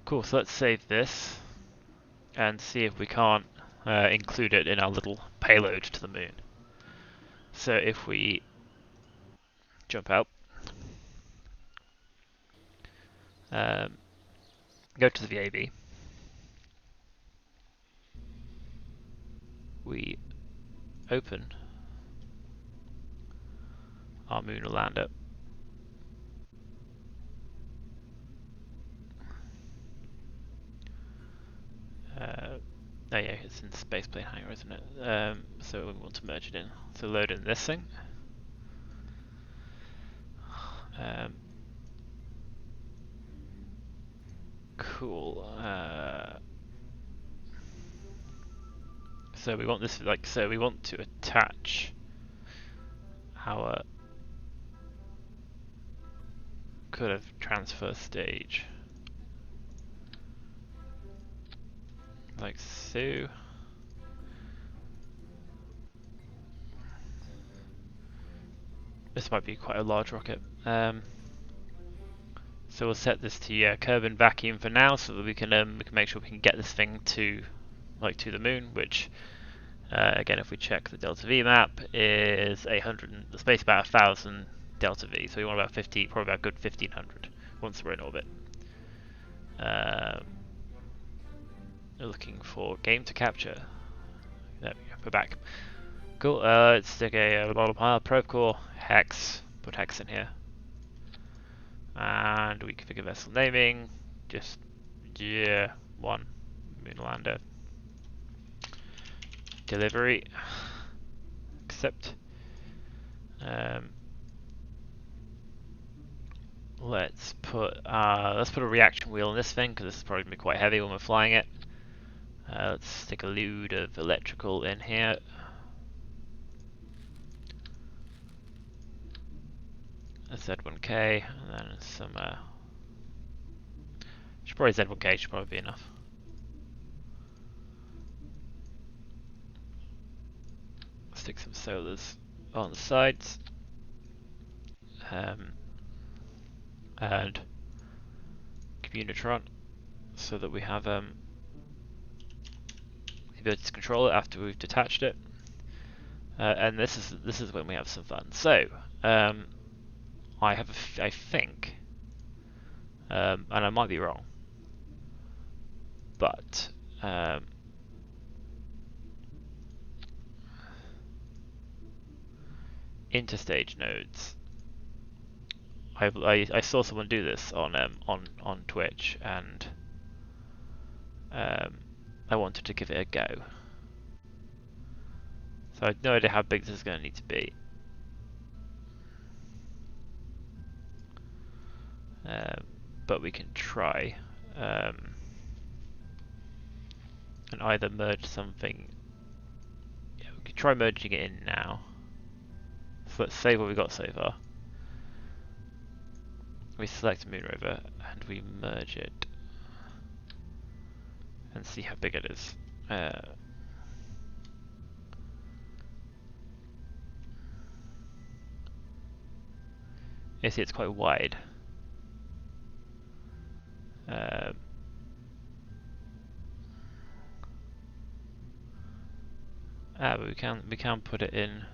Cool, so let's save this and see if we can't include it in our little payload to the moon. So if we jump out, go to the VAB, we open our lunar lander. Oh yeah, it's in the spaceplane hangar, isn't it? So we want to merge it in. So load in this thing. Cool. So we want this, so we want to attach our kind of transfer stage, like so. This might be quite a large rocket. So we'll set this to Kerbin vacuum for now, so that we can make sure we can get this thing to the moon. Which again, if we check the delta V map, is the space about 1,000 delta V. So we want about 50, probably about good 1,500 once we're in orbit. We're looking for game to capture. There we go. We're back. Cool. Let's stick a monopile probe core hex. Put hex in here. And we configure vessel naming, just one moon lander. Delivery. Accept. Let's put a reaction wheel in this thing because this is probably gonna be quite heavy when we're flying it. Let's stick a load of electrical in here. A Z1K, and then some. Should probably Z1K should probably be enough. Stick some solars on the sides, and Communitron, so that we have the ability to control it after we've detached it. And this is when we have some fun. So I think, and I might be wrong, but interstage nodes. I saw someone do this on Twitch, and I wanted to give it a go. So I have no idea how big this is going to need to be. But we can try and either merge something. Yeah, we could try merging it in now. So let's save what we got so far. We select Munar Rover and we merge it and see how big it is. You see it's quite wide. But we can put it in.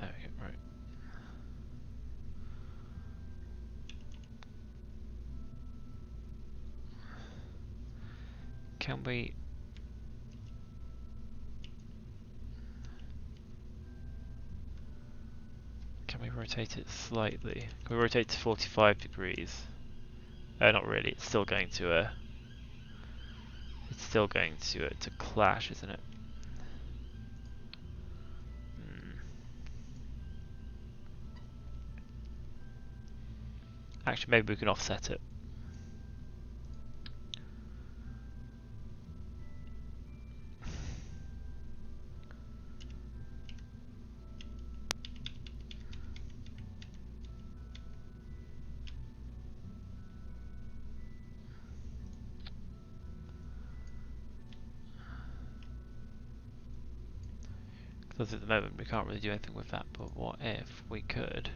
There we go. Right. Can we? Can we rotate it slightly? Can we rotate to 45 degrees? Not really. It's still going to to clash, isn't it? Actually, maybe we can offset it. Because at the moment we can't really do anything with that, but what if we could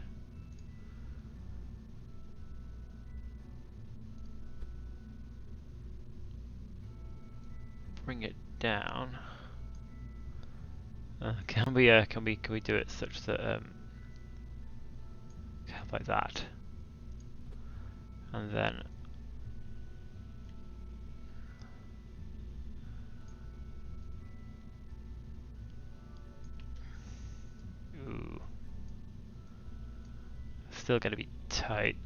bring it down? Can we do it such that like that, and then ooh, still going to be tight,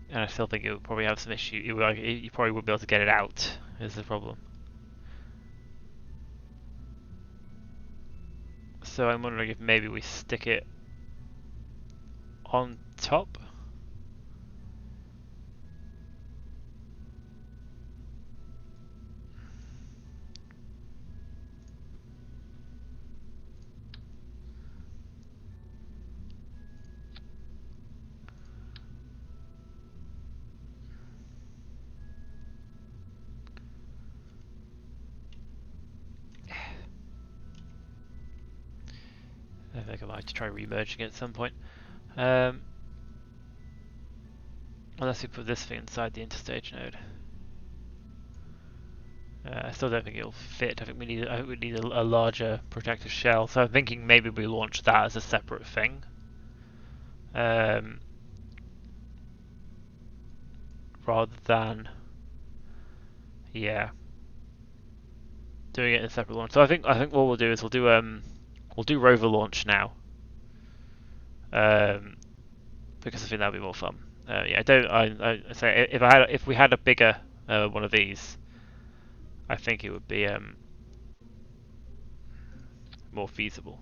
and I still think it would probably have some issue. You probably wouldn't be able to get it out. Is the problem. So I'm wondering if maybe we stick it on top. I think I might try re-merging it at some point. Unless we put this thing inside the interstage node. I still don't think it'll fit. I think we need a larger protective shell. So I'm thinking maybe we launch that as a separate thing. Rather than doing it in a separate launch. So I think what we'll do is we'll do rover launch now. Because I think that'll be more fun. I don't. I say if we had a bigger one of these, I think it would be more feasible.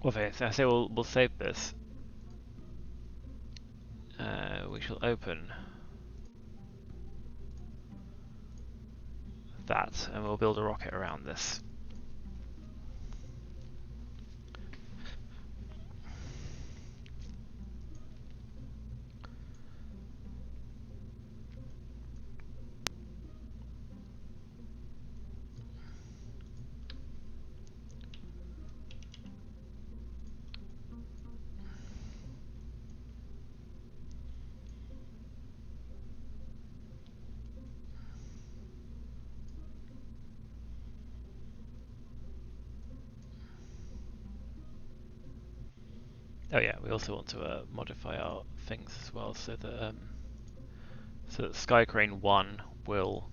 Okay, so I say we'll save this. We shall open that, and we'll build a rocket around this. Oh yeah, we also want to modify our things as well, so that Skycrane 1 will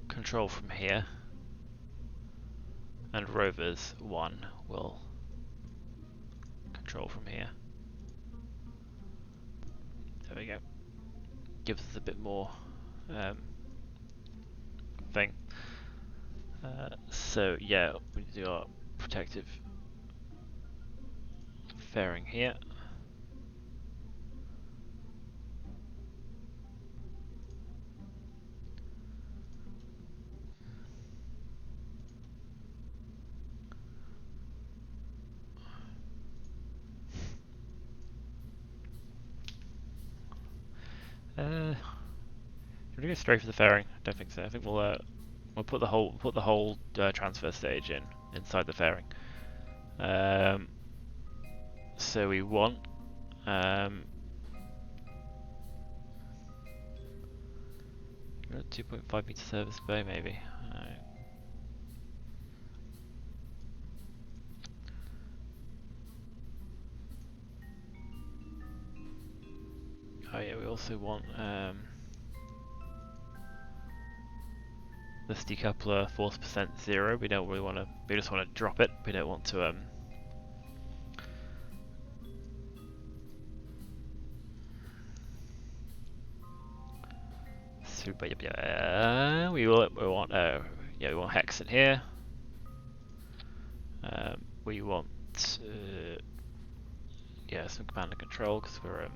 control from here, and Rovers 1 will control from here. There we go. Gives us a bit more thing. So yeah, we do our protective fairing here. Should we go straight for the fairing? I don't think so. I think we'll put the whole transfer stage inside the fairing. So we want 2.5 meter service bay maybe. Oh yeah, we also want this decoupler force percent 0. We don't really want to. We just want to drop it. We don't want to we want we want hex in here. We want some command and control because we're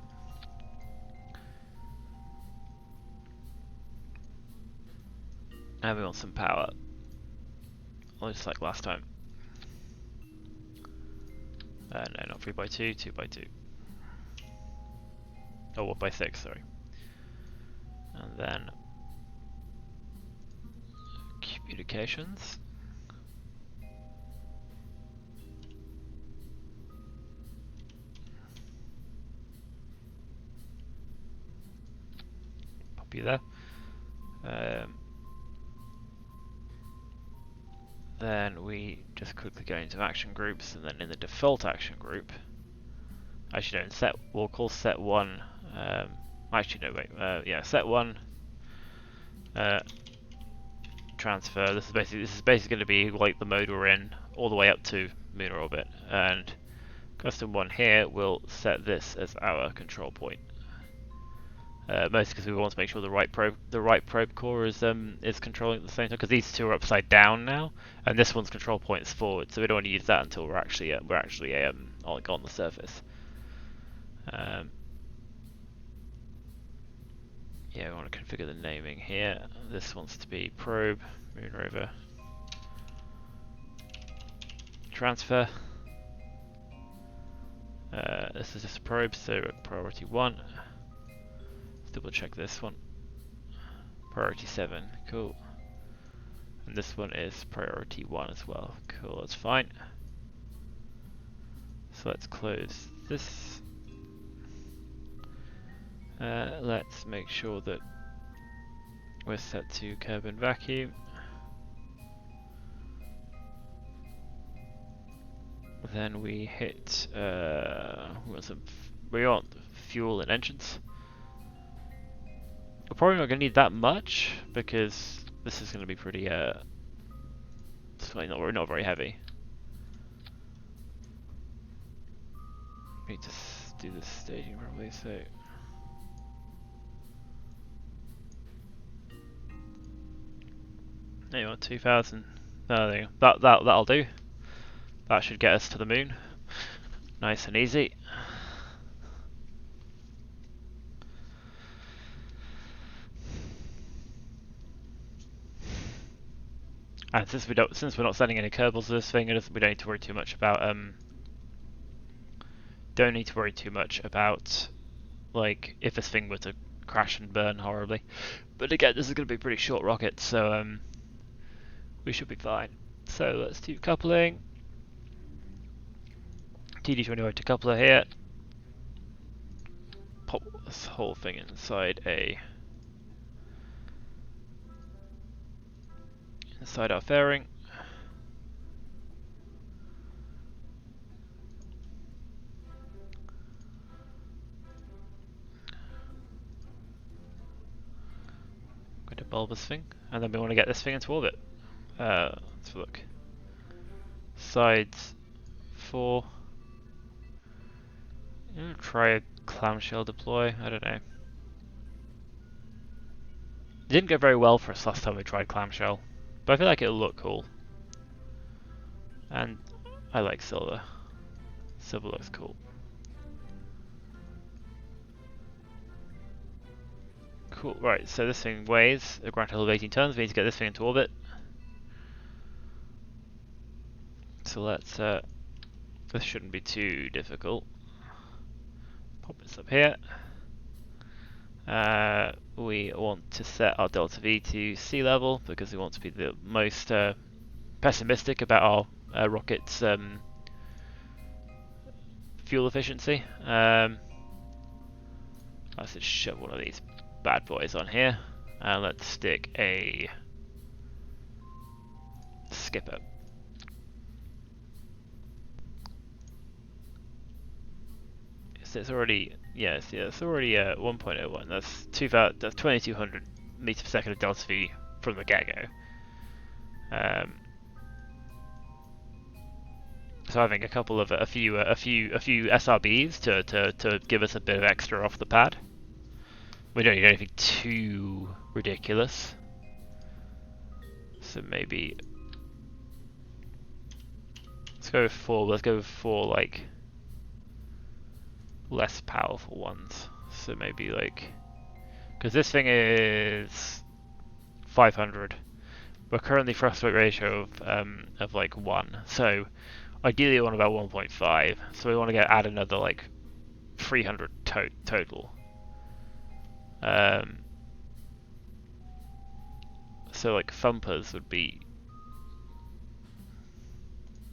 and we want some power, just like last time. No, not 3x2, 2x2. Oh, 1x6, sorry. And then communications. Pop you there. Then we just quickly go into action groups, and then in the default action group, actually no, we'll call set 1. Actually no, wait. Set 1. Transfer. This is basically going to be like the mode we're in, all the way up to Munar Orbit, and custom 1 here will set this as our control point. Mostly because we want to make sure the right probe core is controlling at the same time, because these two are upside down now, and this one's control point is forward, so we don't want to use that until we're actually on the surface. Yeah, we want to configure the naming here. This wants to be probe, Munar Rover, transfer. This is just a probe, so priority 1. Let's double check this one. Priority 7, cool. And this one is priority 1 as well. Cool, that's fine. So let's close this. Let's make sure that we're set to Kerbin vacuum. Then we hit we want fuel and engines. We're probably not going to need that much because this is going to be pretty it's not very heavy. We need to do this staging probably, so there you want 2,000. Oh, there you go. That'll do. That should get us to the moon. Nice and easy. And since we're not sending any Kerbals to this thing, we don't need to worry too much about like if this thing were to crash and burn horribly. But again, this is going to be a pretty short rocket, so we should be fine. So let's do coupling. TD25 decoupler here. Pop this whole thing inside our fairing. Going to bulb this thing, and then we want to get this thing into orbit. Let's look. Sides 4. Try a clamshell deploy. I don't know. It didn't go very well for us last time we tried clamshell, but I feel like it'll look cool. And I like silver, Silver looks cool. Cool, right, so this thing weighs a grand total of 18 tons. We need to get this thing into orbit. So let's, this shouldn't be too difficult. Pop this up here. We want to set our delta V to sea level because we want to be the most pessimistic about our rocket's fuel efficiency. Let's just shove one of these bad boys on here, and let's stick a skipper. So it's already it's already 1.01. That's 2,200 meters per second of delta V from the get-go. So having a few SRBs to give us a bit of extra off the pad. We don't need anything too ridiculous. So maybe let's go with four like less powerful ones. So maybe like, because this thing is 500. We're currently thrust weight ratio of like 1. So ideally we want about 1.5. So we want to add another like 300 total. So like thumpers would be.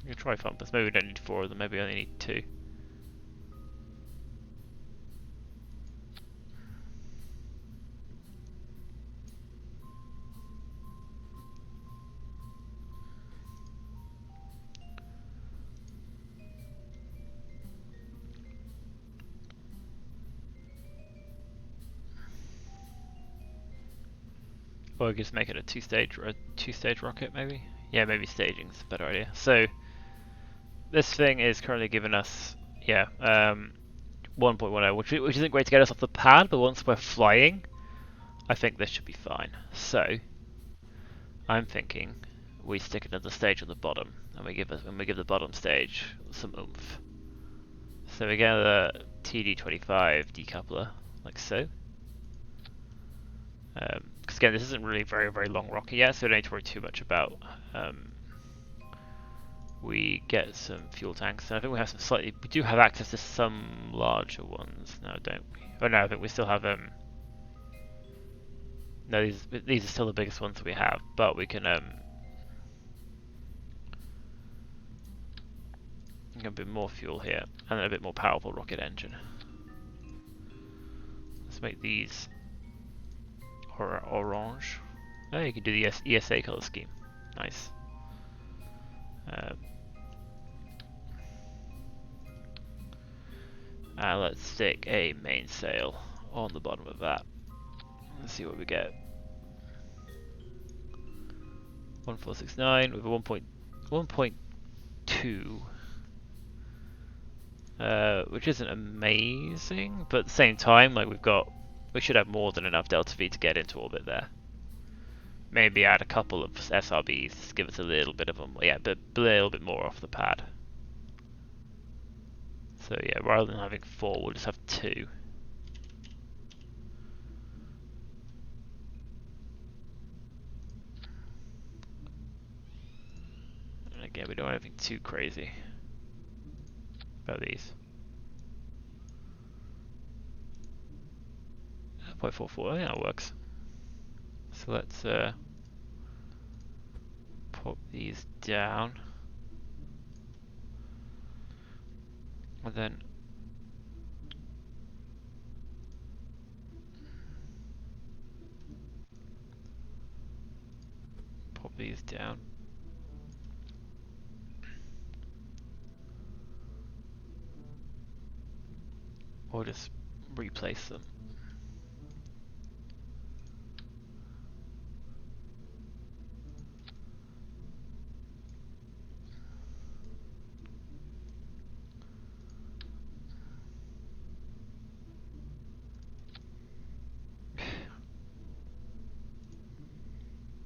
We can try thumpers. Maybe we don't need 4 of them. Maybe we only need 2. Or just make it a two-stage rocket, maybe. Yeah, maybe staging's a better idea. So this thing is currently giving us 1.10, which isn't great to get us off the pad, but once we're flying, I think this should be fine. So I'm thinking we stick another stage on the bottom, and we give the bottom stage some oomph. So we get a TD25 decoupler, like so. Because again, this isn't really very long rocket yet, so we don't need to worry too much about. We get some fuel tanks, and I think we have we do have access to some larger ones. No, don't we? Oh no, I think we still have no, these are still the biggest ones that we have, but we can get a bit more fuel here, and then a bit more powerful rocket engine. Let's make these orange. Oh, you can do the ESA color scheme. Nice. Let's stick a mainsail on the bottom of that. Let's see what we get. 1469 with a 1.2, which isn't amazing, but at the same time, like we should have more than enough delta V to get into orbit there. Maybe add a couple of SRBs to give us a little bit of a little bit more off the pad. So yeah, rather than having 4, we'll just have 2. And again, we don't want anything too crazy about these. 0.44, yeah, that works. So let's pop these down. And then pop these down. Or just replace them.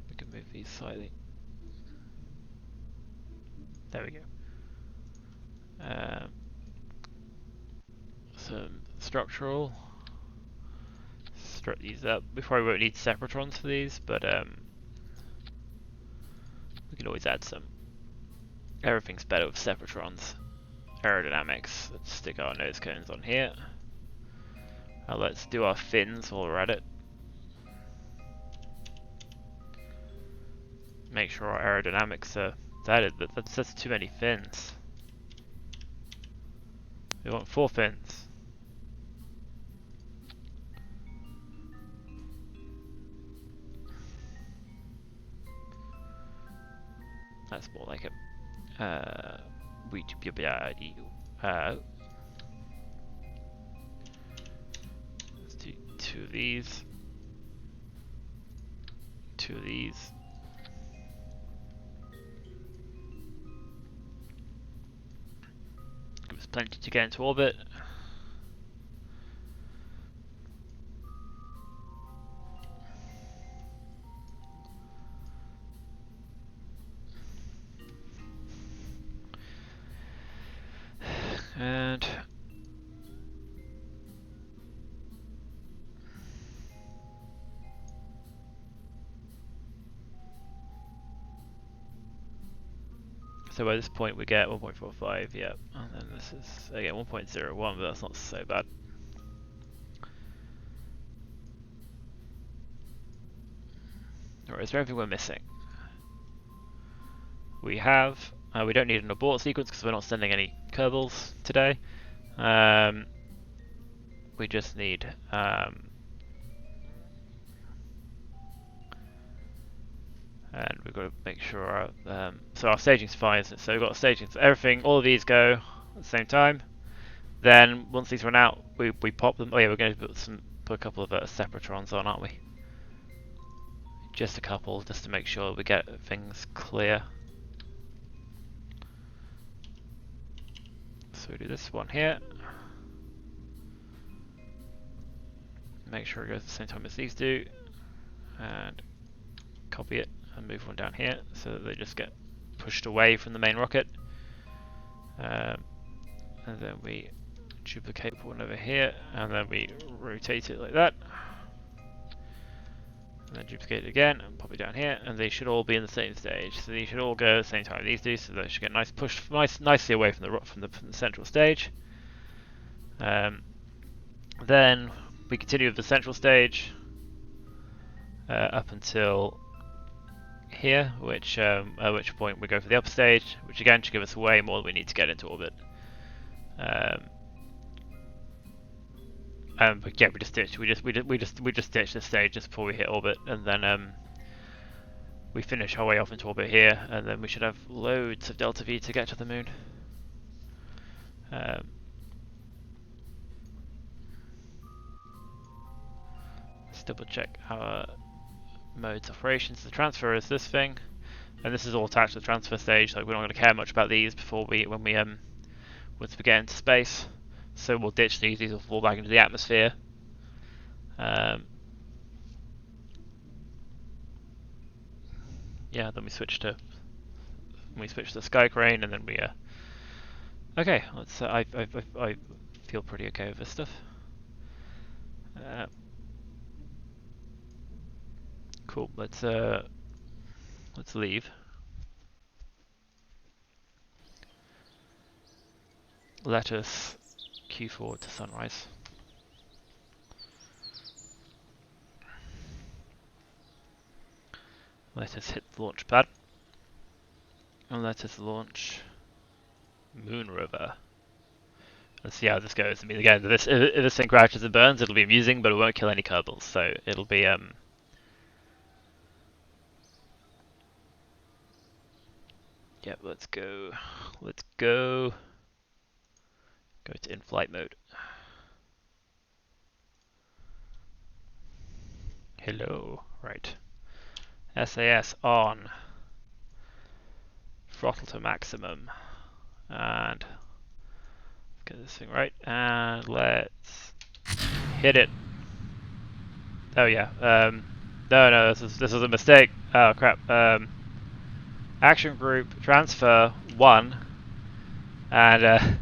We can move these slightly. There we go. some structural. Strut these up. We probably won't need separatrons for these, but we can always add some. Everything's better with separatrons. Aerodynamics. Let's stick our nose cones on here. Let's do our fins while we're at it. Make sure our aerodynamics are that's too many fins. We want 4 fins. That's more like it. Let's do 2 of these. 2 of these. Give us plenty to get into orbit. And so by this point we get 1.45, yep, and then this is again 1.01, but that's not so bad. Alright, is there anything we're missing? We have, we don't need an abort sequence because we're not sending any Kerbals today. We just need and we've got to make sure our so our staging's fine. So we've got staging for everything. All of these go at the same time. Then once these run out, we pop them. Oh yeah, we're going to put a couple of separatrons on, aren't we? Just a couple, just to make sure we get things clear. So we do this one here. Make sure it goes at the same time as these do, and copy it and move one down here so that they just get pushed away from the main rocket. And then we duplicate one over here, and then we rotate it like that. And then duplicate it again and pop it down here, and they should all be in the same stage. So these should all go at the same time these do, so they should get pushed nicely away from the central stage. Then we continue with the central stage up until here, at which point we go for the upper stage, which again should give us way more than we need to get into orbit. But yeah, we just ditch this stage just before we hit orbit, and then we finish our way off into orbit here, and then we should have loads of delta V to get to the moon. Let's double check our modes operations. The transfer is this thing, and this is all attached to the transfer stage. Like we're not going to care much about these once we get into space. So we'll ditch these. These will fall back into the atmosphere. Yeah, then we switch to Skycrane, and then we okay. Let's. I feel pretty okay with this stuff. Cool. Let's leave. Let us queue forward to sunrise. Let us hit the launch pad. And let us launch Munar Rover. Let's see how this goes. I mean, again, if this thing crashes and burns, it'll be amusing, but it won't kill any Kerbals, so it'll be Yep, let's go. Let's go. Go to in-flight mode. Hello. Right. SAS on. Throttle to maximum. And get this thing right. And let's hit it. Oh yeah. No, this is a mistake. Oh crap. Action group transfer 1, and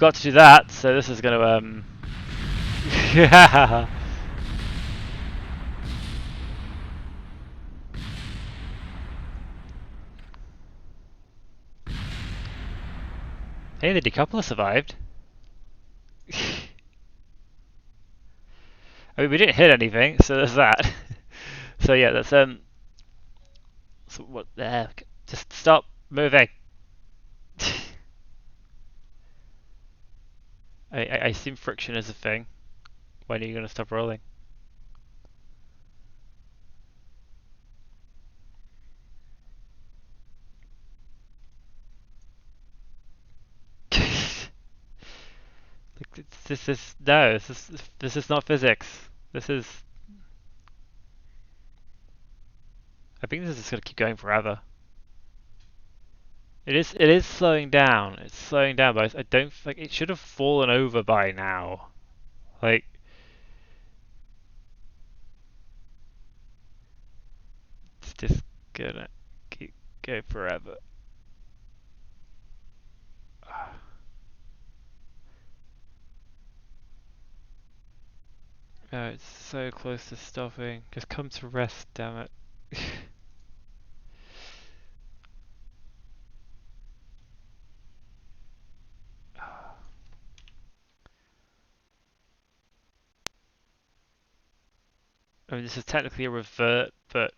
forgot to do that, so this is going to yeah. Hey, the decoupler survived. I mean, we didn't hit anything, so there's that. So yeah, that's So what the heck? Just stop moving. I assume friction is a thing. When are you going to stop rolling? This is no. This is not physics. This is. I think this is going to keep going forever. It is. It is slowing down. It's slowing down, but I don't think it should have fallen over by now. Like. It's just gonna keep going forever. Oh, it's so close to stopping. Just come to rest, damn it. I mean, this is technically a revert, but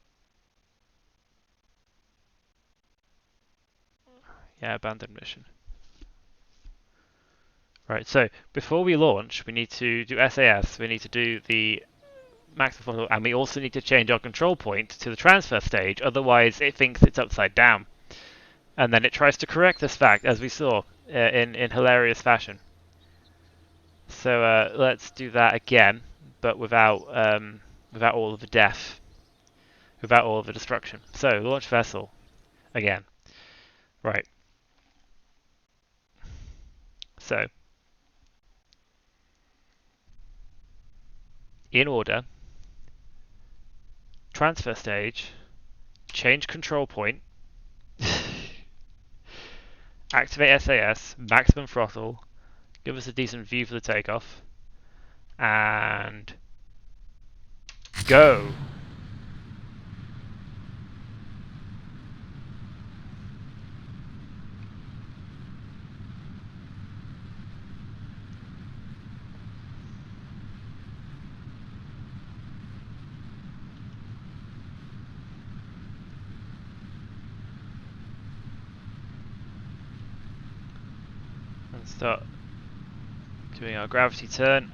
yeah, abandoned mission. Right, so before we launch, we need to do SAS, we need to do the maximum throttle, and we also need to change our control point to the transfer stage, otherwise it thinks it's upside down. And then it tries to correct this fact, as we saw, in hilarious fashion. So let's do that again, but without all of the death, without all of the destruction. So launch vessel again. Right. So in order, transfer stage, change control point, activate SAS, maximum throttle, give us a decent view for the takeoff, and go. And start doing our gravity turn.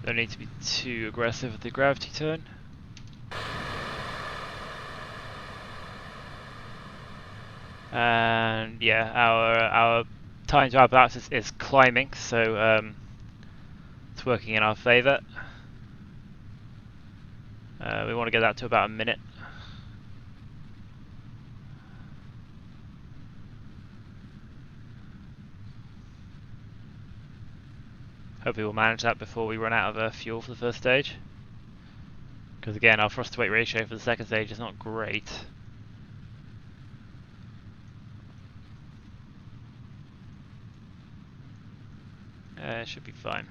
Don't need to be too aggressive with the gravity turn. And yeah, our time to apoapsis is climbing, so it's working in our favour. We want to get that to about a minute. Hopefully we'll manage that before we run out of fuel for the first stage. Because again, our thrust to weight ratio for the second stage is not great. It should be fine.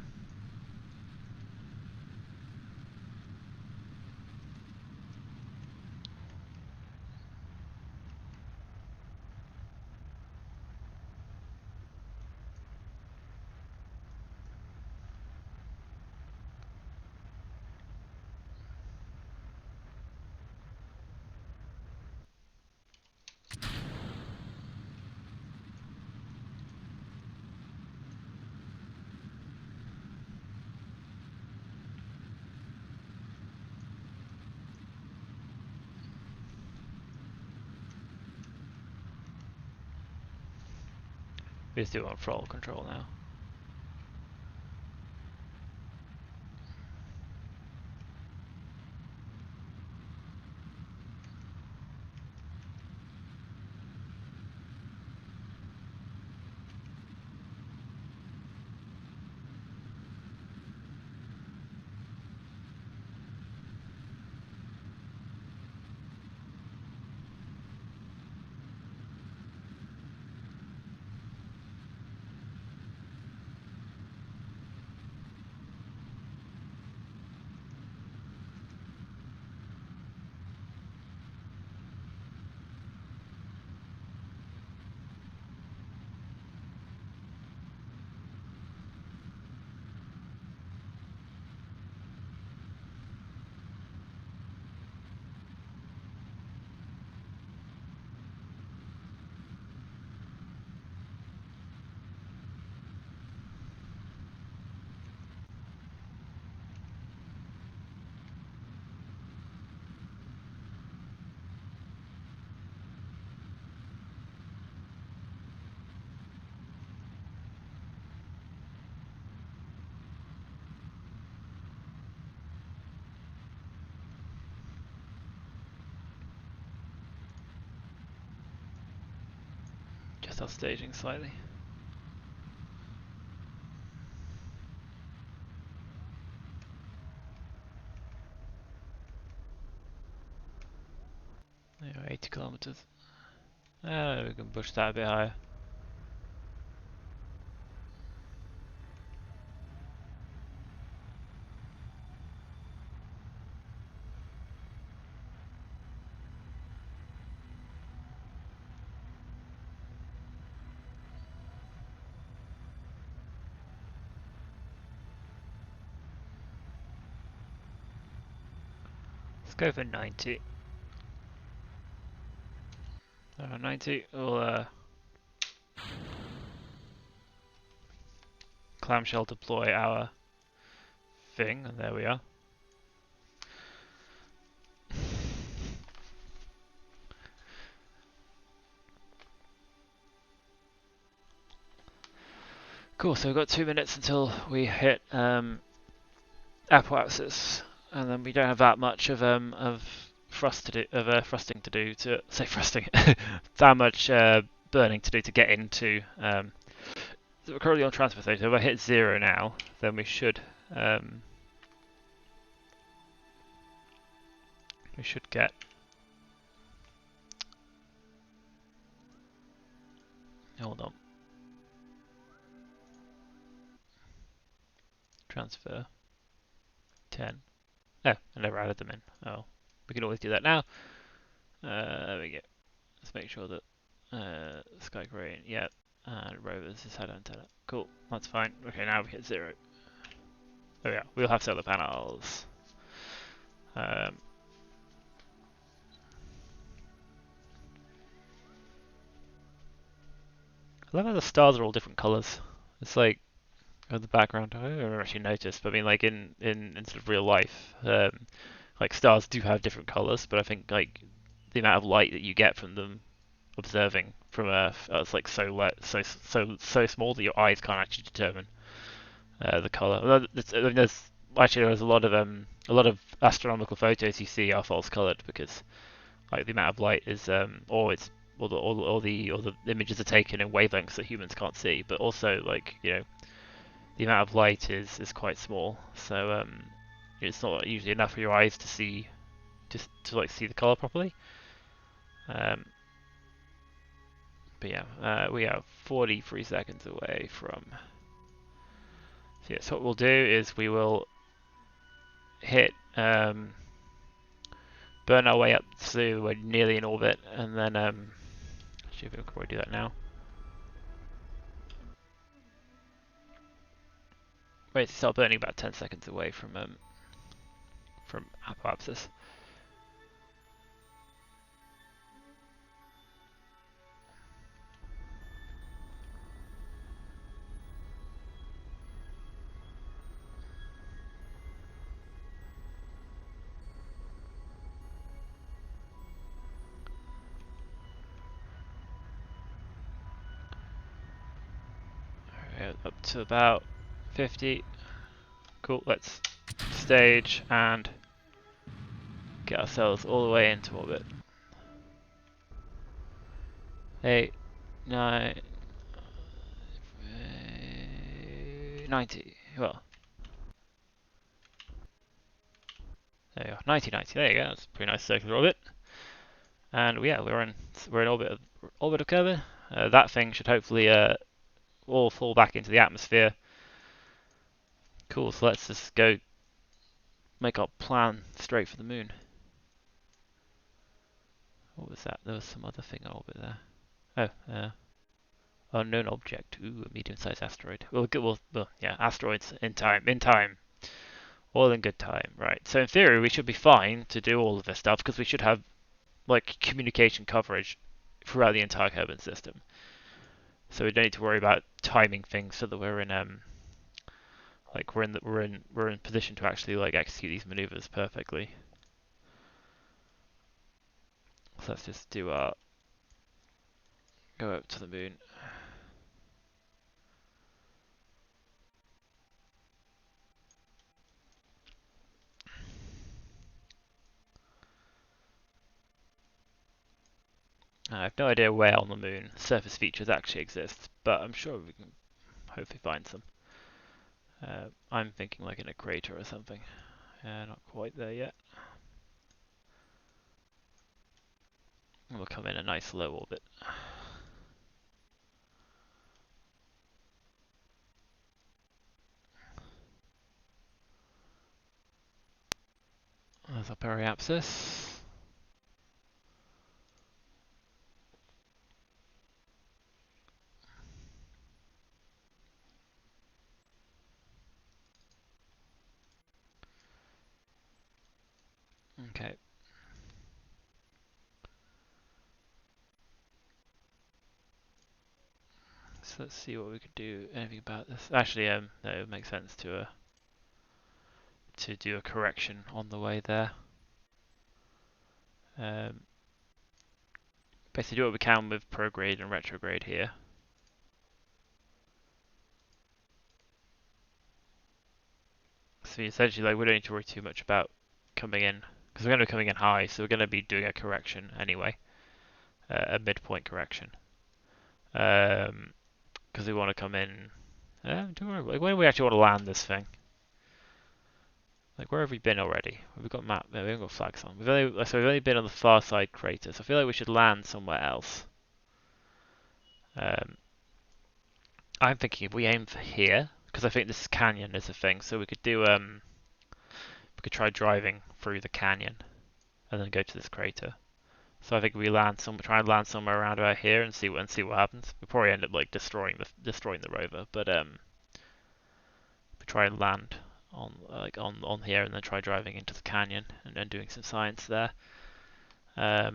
We just do it on throttle control now. our staging slightly. Yeah, 80 kilometers. We can push that a bit higher. Let's go for 90. 90. We'll clamshell deploy our thing, and there we are. Cool, so we've got 2 minutes until we hit apoapsis, and then we don't have that much of thrust to do, thrusting to do to say thrusting, that much burning to do to get into. We're currently on transfer stage. So if I hit 0 now, then we should get. Hold on. Transfer 10. Oh, I never added them in. Oh, we can always do that now. There we go. Let's make sure that Skycrane, yeah, and Rovers is head antenna. Cool, that's fine. Okay, now we hit 0. There we are. We'll have solar panels. I love how the stars are all different colours. It's like the background. I never actually noticed, but I mean, like in sort of real life, like stars do have different colours, but I think like the amount of light that you get from them observing from Earth is like so small that your eyes can't actually determine the colour. There's a lot of astronomical photos you see are false coloured because like the amount of light is or the images are taken in wavelengths that humans can't see, but also like the amount of light is quite small, so it's not usually enough for your eyes to see to like see the colour properly. But yeah, we are 43 seconds away from. So, yeah, so what we'll do is we will hit burn our way up to we're nearly in orbit, and then actually we can probably do that now. Wait, start burning about 10 seconds away from apoapsis. Alright, up to about 50. Cool, let's stage and get ourselves all the way into orbit. 8, 9, 90. Well, there you go. 90, 90. There you go. That's a pretty nice circular orbit. And yeah, we're in orbit of Kerbin. That thing should hopefully all fall back into the atmosphere. Cool. So let's just go make our plan straight for the moon. What was that? There was some other thing in orbit there. Oh, unknown object. Ooh, a medium-sized asteroid. Well, yeah, asteroids in time. In time. All in good time. Right. So in theory, we should be fine to do all of this stuff because we should have like communication coverage throughout the entire Kerbin system. So we don't need to worry about timing things so that we're in like we're in position to actually like execute these maneuvers perfectly. So let's just do go up to the moon. I have no idea where on the moon surface features actually exist, but I'm sure we can hopefully find some. I'm thinking like in a crater or something. Not quite there yet. We'll come in a nice low orbit. There's our periapsis. Okay. So let's see what we could do. Anything about this? Actually, no, it would make sense to do a correction on the way there. Basically, do what we can with prograde and retrograde here. So essentially, like, we don't need to worry too much about coming in, because we're going to be coming in high, so we're going to be doing a correction anyway, a midpoint correction. Because we want to come in. Like, when do we actually want to land this thing? Like, where have we been already? We've got map. No, we haven't got flags on. We've only been on the far side crater, so I feel like we should land somewhere else. I'm thinking if we aim for here, because I think this canyon is a thing, so we could do we could try driving through the canyon and then go to this crater. So I think we try and land somewhere around about here and see what happens. We probably end up like destroying the rover, but we try and land on here and then try driving into the canyon and then doing some science there. So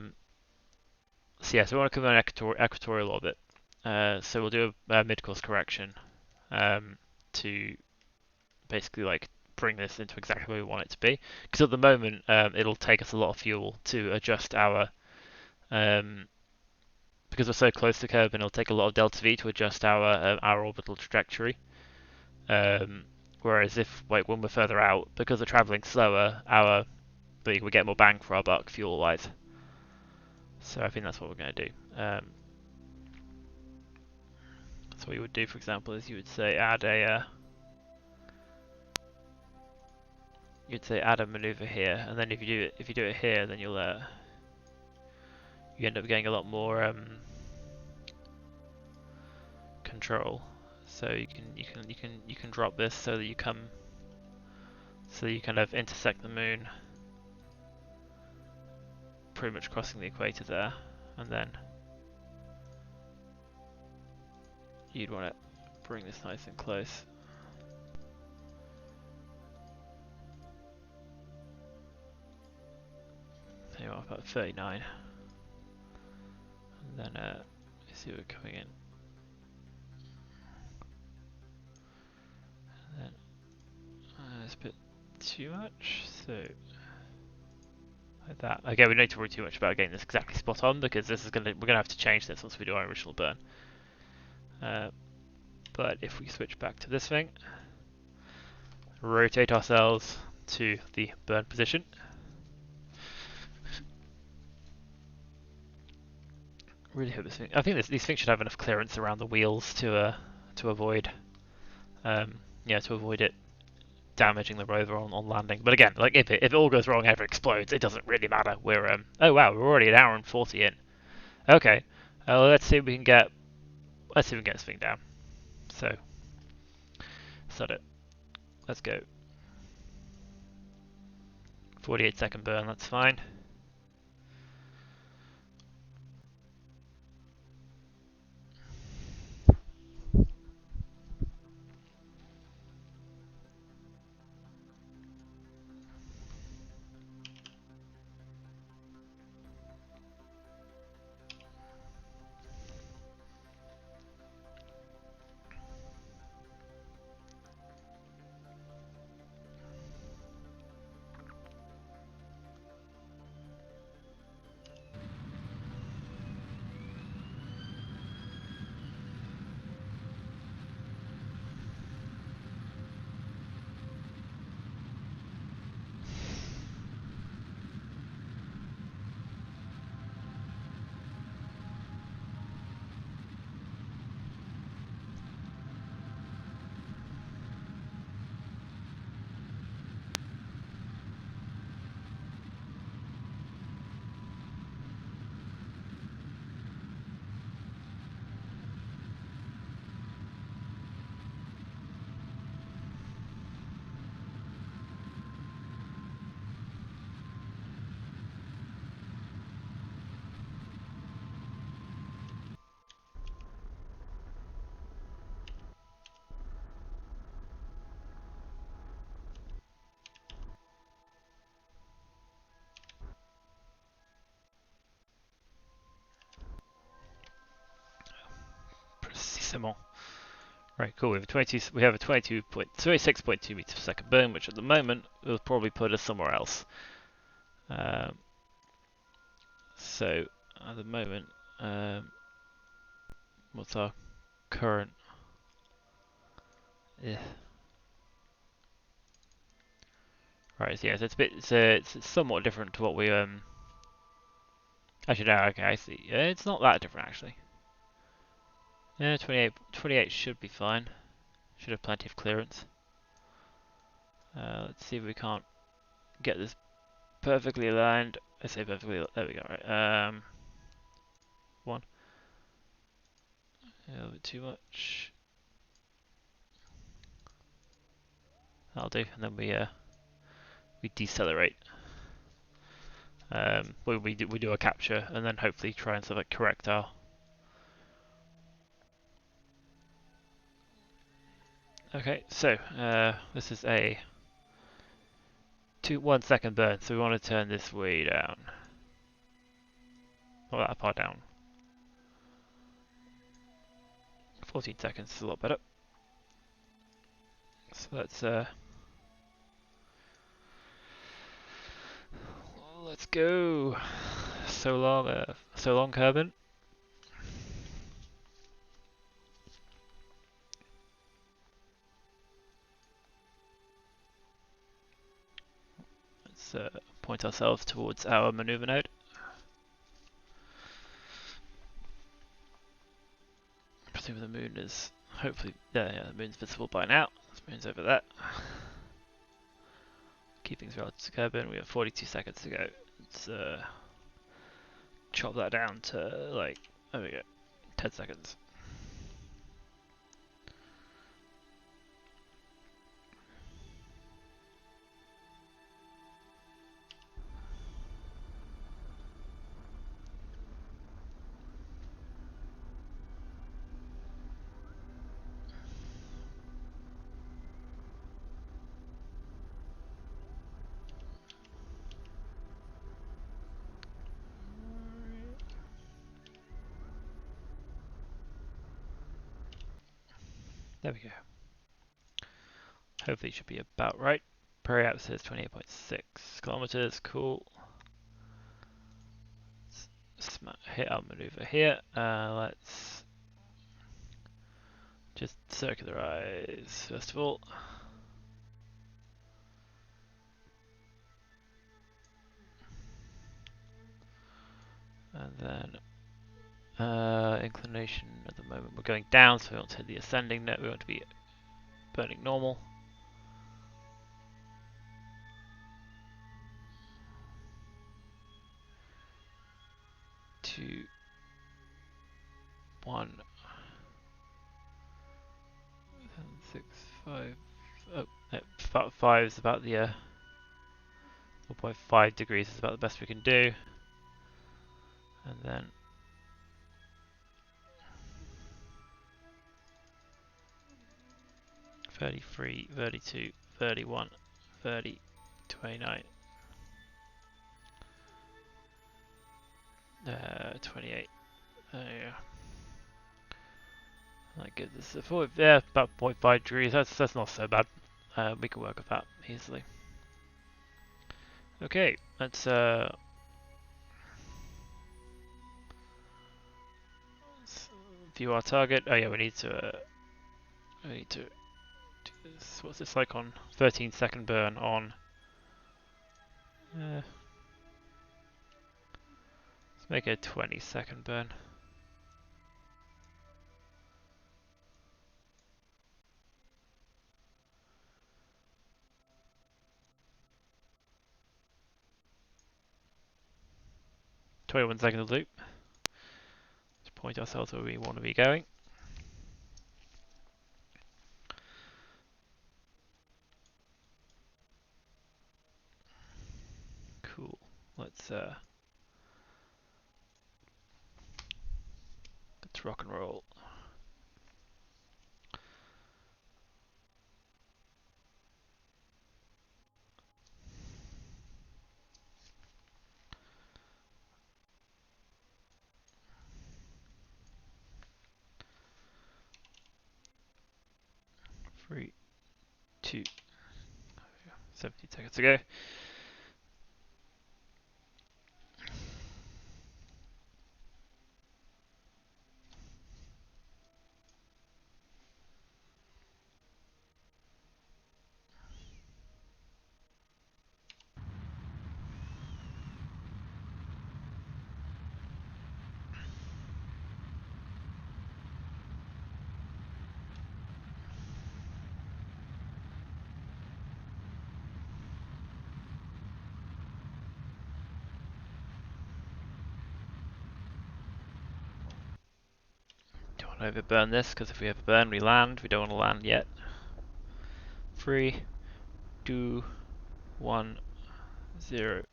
yeah, so we want to come in an equatorial orbit. So we'll do a mid-course correction to basically like bring this into exactly where we want it to be. Because at the moment, it'll take us a lot of fuel to adjust our because we're so close to Kerbin, it'll take a lot of delta V to adjust our orbital trajectory. Whereas if like when we're further out, because we're traveling slower, we get more bang for our buck fuel wise. So I think that's what we're going to do. So what you would do, for example, is you would say add a maneuver here, and then if you do it here, then you end up getting a lot more control. So you can drop this so that you kind of intersect the moon, pretty much crossing the equator there, and then you'd want to bring this nice and close. So you're about 39, and then you see we're coming in. And then it's a bit too much, so like that. Again, we don't need to worry too much about getting this exactly spot on because we're gonna have to change this once we do our original burn. But if we switch back to this thing, rotate ourselves to the burn position. Really hope this thing. I think these things should have enough clearance around the wheels to avoid, to avoid it damaging the rover on landing. But again, like if it all goes wrong, ever explodes, it doesn't really matter. Oh wow, we're already an hour and 40 in. Okay, let's see if we can get this thing down. So, set it. Let's go. 48-second burn. That's fine. C'est bon. Right, cool. We have a 26.2 meters per second burn, which at the moment will probably put us somewhere else. So at the moment, what's our current? Yeah. Right. So yeah, so it's somewhat different to what we Actually, no. Okay, I see. It's not that different actually. Yeah, 28 should be fine. Should have plenty of clearance. Let's see if we can't get this perfectly aligned. I say perfectly. There we go. Right. One. A little bit too much. That'll do. And then we decelerate. We do a capture and then hopefully try and sort of like correct our. Okay, so this is a 1 second burn, so we want to turn this way down. Not that far down. 14 seconds is a lot better. So let's go. So long, Kerbin. Let's point ourselves towards our maneuver node. Presume the moon is hopefully there. Yeah, the moon's visible by now. The moon's over there. Keep things relative to Kerbin. We have 42 seconds to go. Let's chop that down to like, there we go, 10 seconds. There we go. Hopefully it should be about right. Periaps says 28.6 kilometers. Cool. Let's hit our maneuver here. Let's just circularize first of all. And then inclination at the moment we're going down, so we want to hit the ascending net. We want to be burning normal. 2, 1, 6, 5. Oh, no, 5 is about the 0.5 degrees is about the best we can do. And then 33, 32, 31, 30, 29, 28. There you go. That gives us a 4, yeah, about 0.5 degrees. That's not so bad. We can work with that easily. Okay, let's view our target. Oh yeah, we need to do this. What's this like on 13-second burn on? Let's make it a 20-second burn. "21 seconds loop." Let's point ourselves where we want to be going. Cool. Let's rock and roll. 3, 2, 17 seconds to go. Don't want to overburn this, because if we overburn, we land. We don't want to land yet. 3, 2, 1, 0.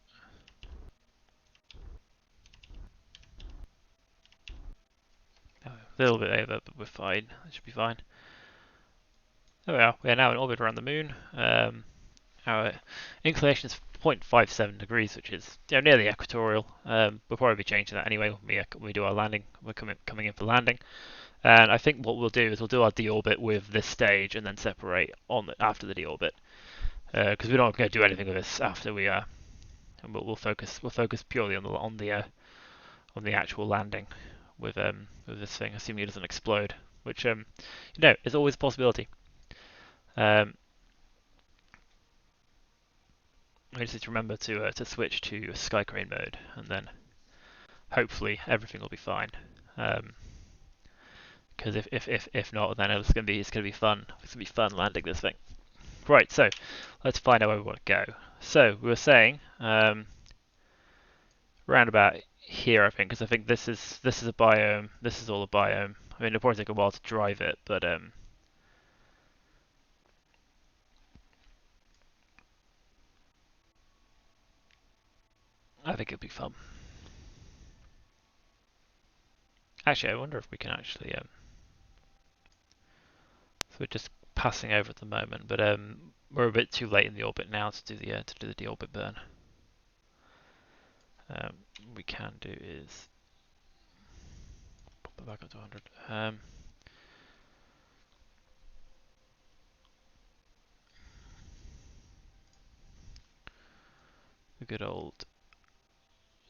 A little bit over, but we're fine. That should be fine. There we are. We are now in orbit around the moon. Our inclination is 0.57 degrees, which is nearly equatorial. We'll probably be changing that anyway when we do our landing. We're coming in for landing. And I think what we'll do is we'll do our deorbit with this stage and then separate after the deorbit, because we're not going to do anything with this after we are. And we'll focus purely on the actual landing with this thing, assuming it doesn't explode, which is always a possibility. I just need to remember to switch to Skycrane mode, and then hopefully everything will be fine. Because if not, then it's gonna be fun. It's gonna be fun landing this thing. Right, so let's find out where we want to go. So we were saying round about here, I think, because I think this is a biome. This is all a biome. I mean, it'll probably take a while to drive it, but I think it'll be fun. Actually, I wonder if we can actually. So we're just passing over at the moment, but we're a bit too late in the orbit now to do the deorbit burn. We can do is pop it back up to 100. The good old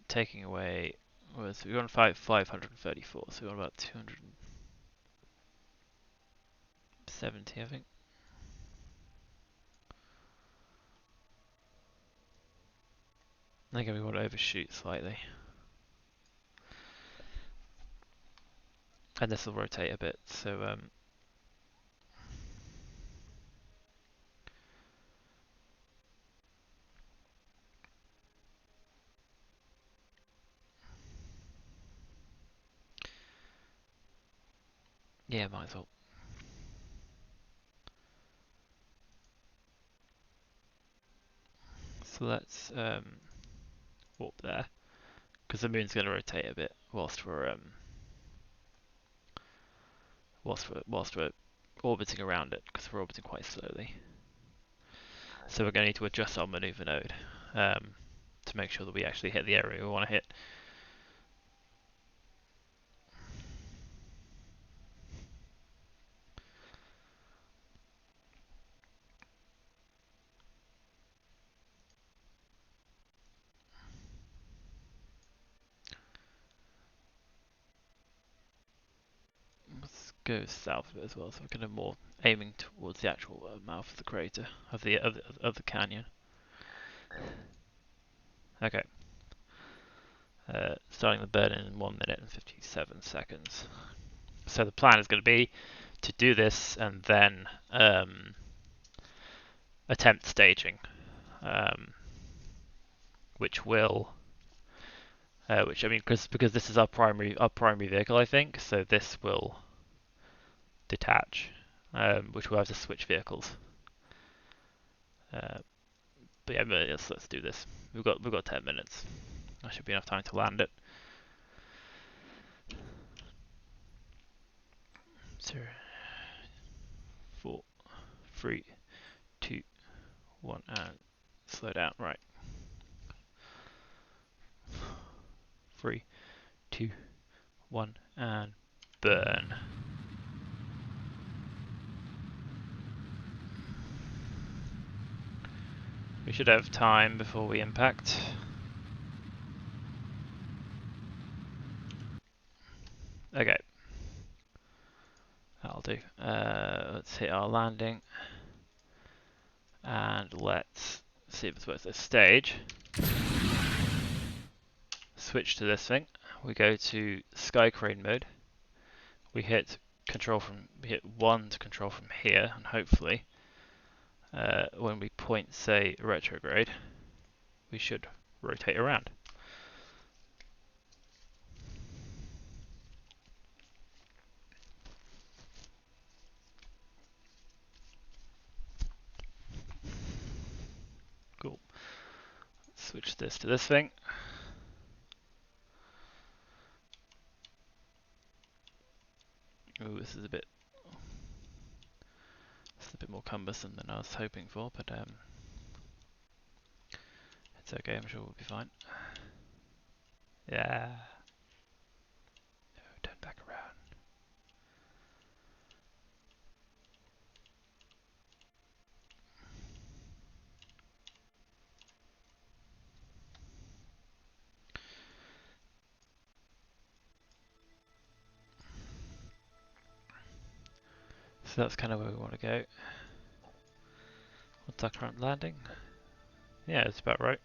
taking away was we were on 534, so we were about 270, I think. I think we want to overshoot slightly. And this will rotate a bit, so yeah, might as well. So let's warp there, because the moon's going to rotate a bit whilst we're orbiting around it, because we're orbiting quite slowly. So we're going to need to adjust our maneuver node to make sure that we actually hit the area we want to hit. Let's go south of it as well, so we're kind of more aiming towards the actual mouth of the crater, of the canyon. Okay. Starting the burn in 1 minute and 57 seconds. So the plan is going to be to do this and then attempt staging, which I mean, because this is our primary vehicle, I think. So this will detach, which will have to switch vehicles. But yeah, let's do this. We've got 10 minutes. That should be enough time to land it. 0, 4, 3, 2, 1, and slow down. Right. 3, 2, 1, and burn. We should have time before we impact. Okay. That'll do. Let's hit our landing. And let's see if it's worth this stage. Switch to this thing. We go to Skycrane mode. We hit we hit 1 to control from here, and hopefully when we point, say, retrograde, we should rotate around. Cool. Switch this to this thing. Ooh, this is a bit more cumbersome than I was hoping for, but it's okay, I'm sure we'll be fine. Yeah. No, turn back around. So that's kind of where we want to go. What's our current landing? Yeah, it's about right.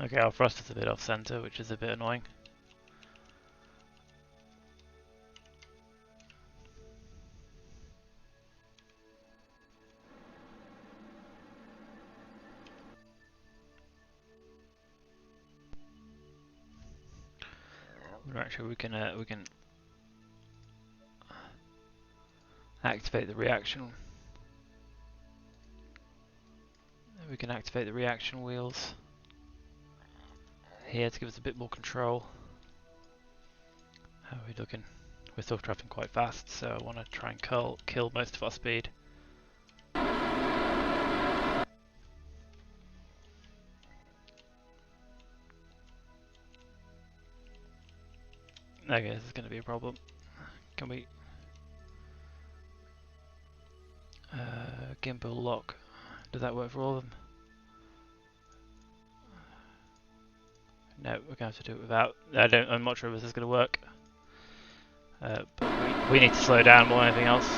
Okay, our thrust is a bit off center, which is a bit annoying. Actually, we can activate the reaction. We can activate the reaction wheels here to give us a bit more control. How are we looking? We're still traveling quite fast, so I want to try and kill most of our speed. Okay, this is going to be a problem. Can we... gimbal lock. Does that work for all of them? No, we're going to have to do it without. I'm not sure if this is going to work. But we need to slow down more than anything else.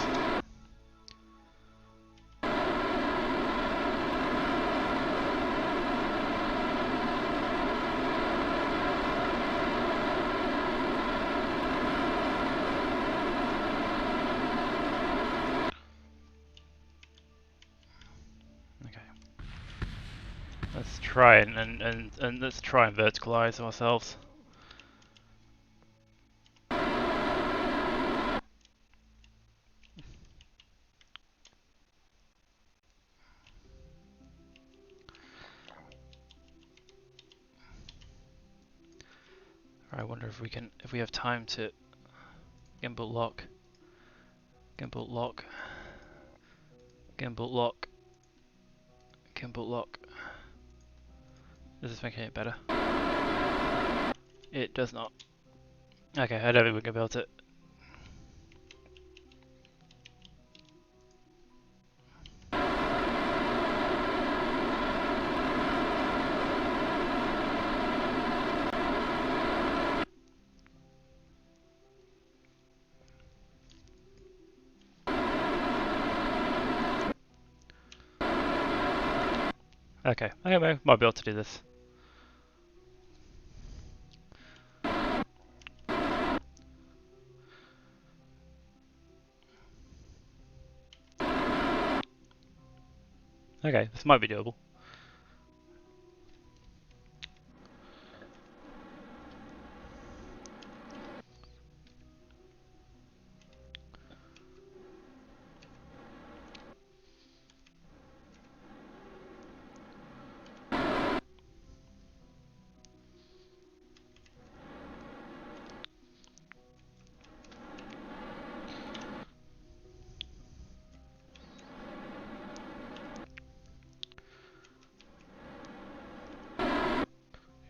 Let's try and let's try and verticalize ourselves. I wonder if we have time to gimbal lock, gimbal lock, gimbal lock, gimbal lock. Does this make it better? It does not. Okay, I don't think we can build it. Okay, I might be able to do this. Okay, this might be doable.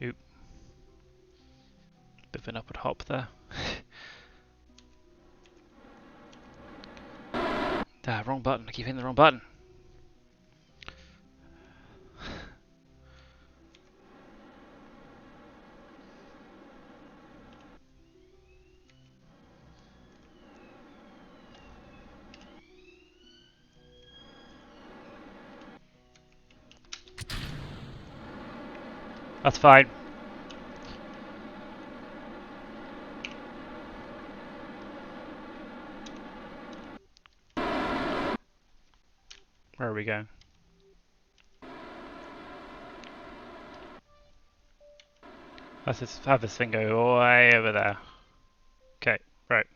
Oop. Bit of an upward hop there. Ah, wrong button. I keep hitting the wrong button. That's fine. Where are we going? Let's just have this thing go way over there. Okay, right.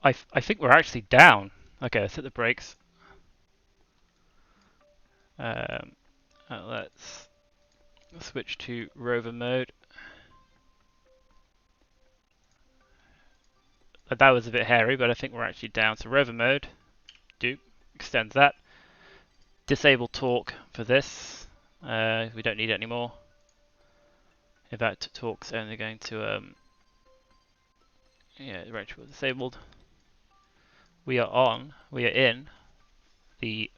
I think we're actually down. Okay, let's hit the brakes. Let's switch to rover mode. That was a bit hairy, but I think we're actually down. So rover mode, extends that. Disable torque for this. We don't need it anymore. In fact, torque's only going to yeah, electrical disabled. We are in the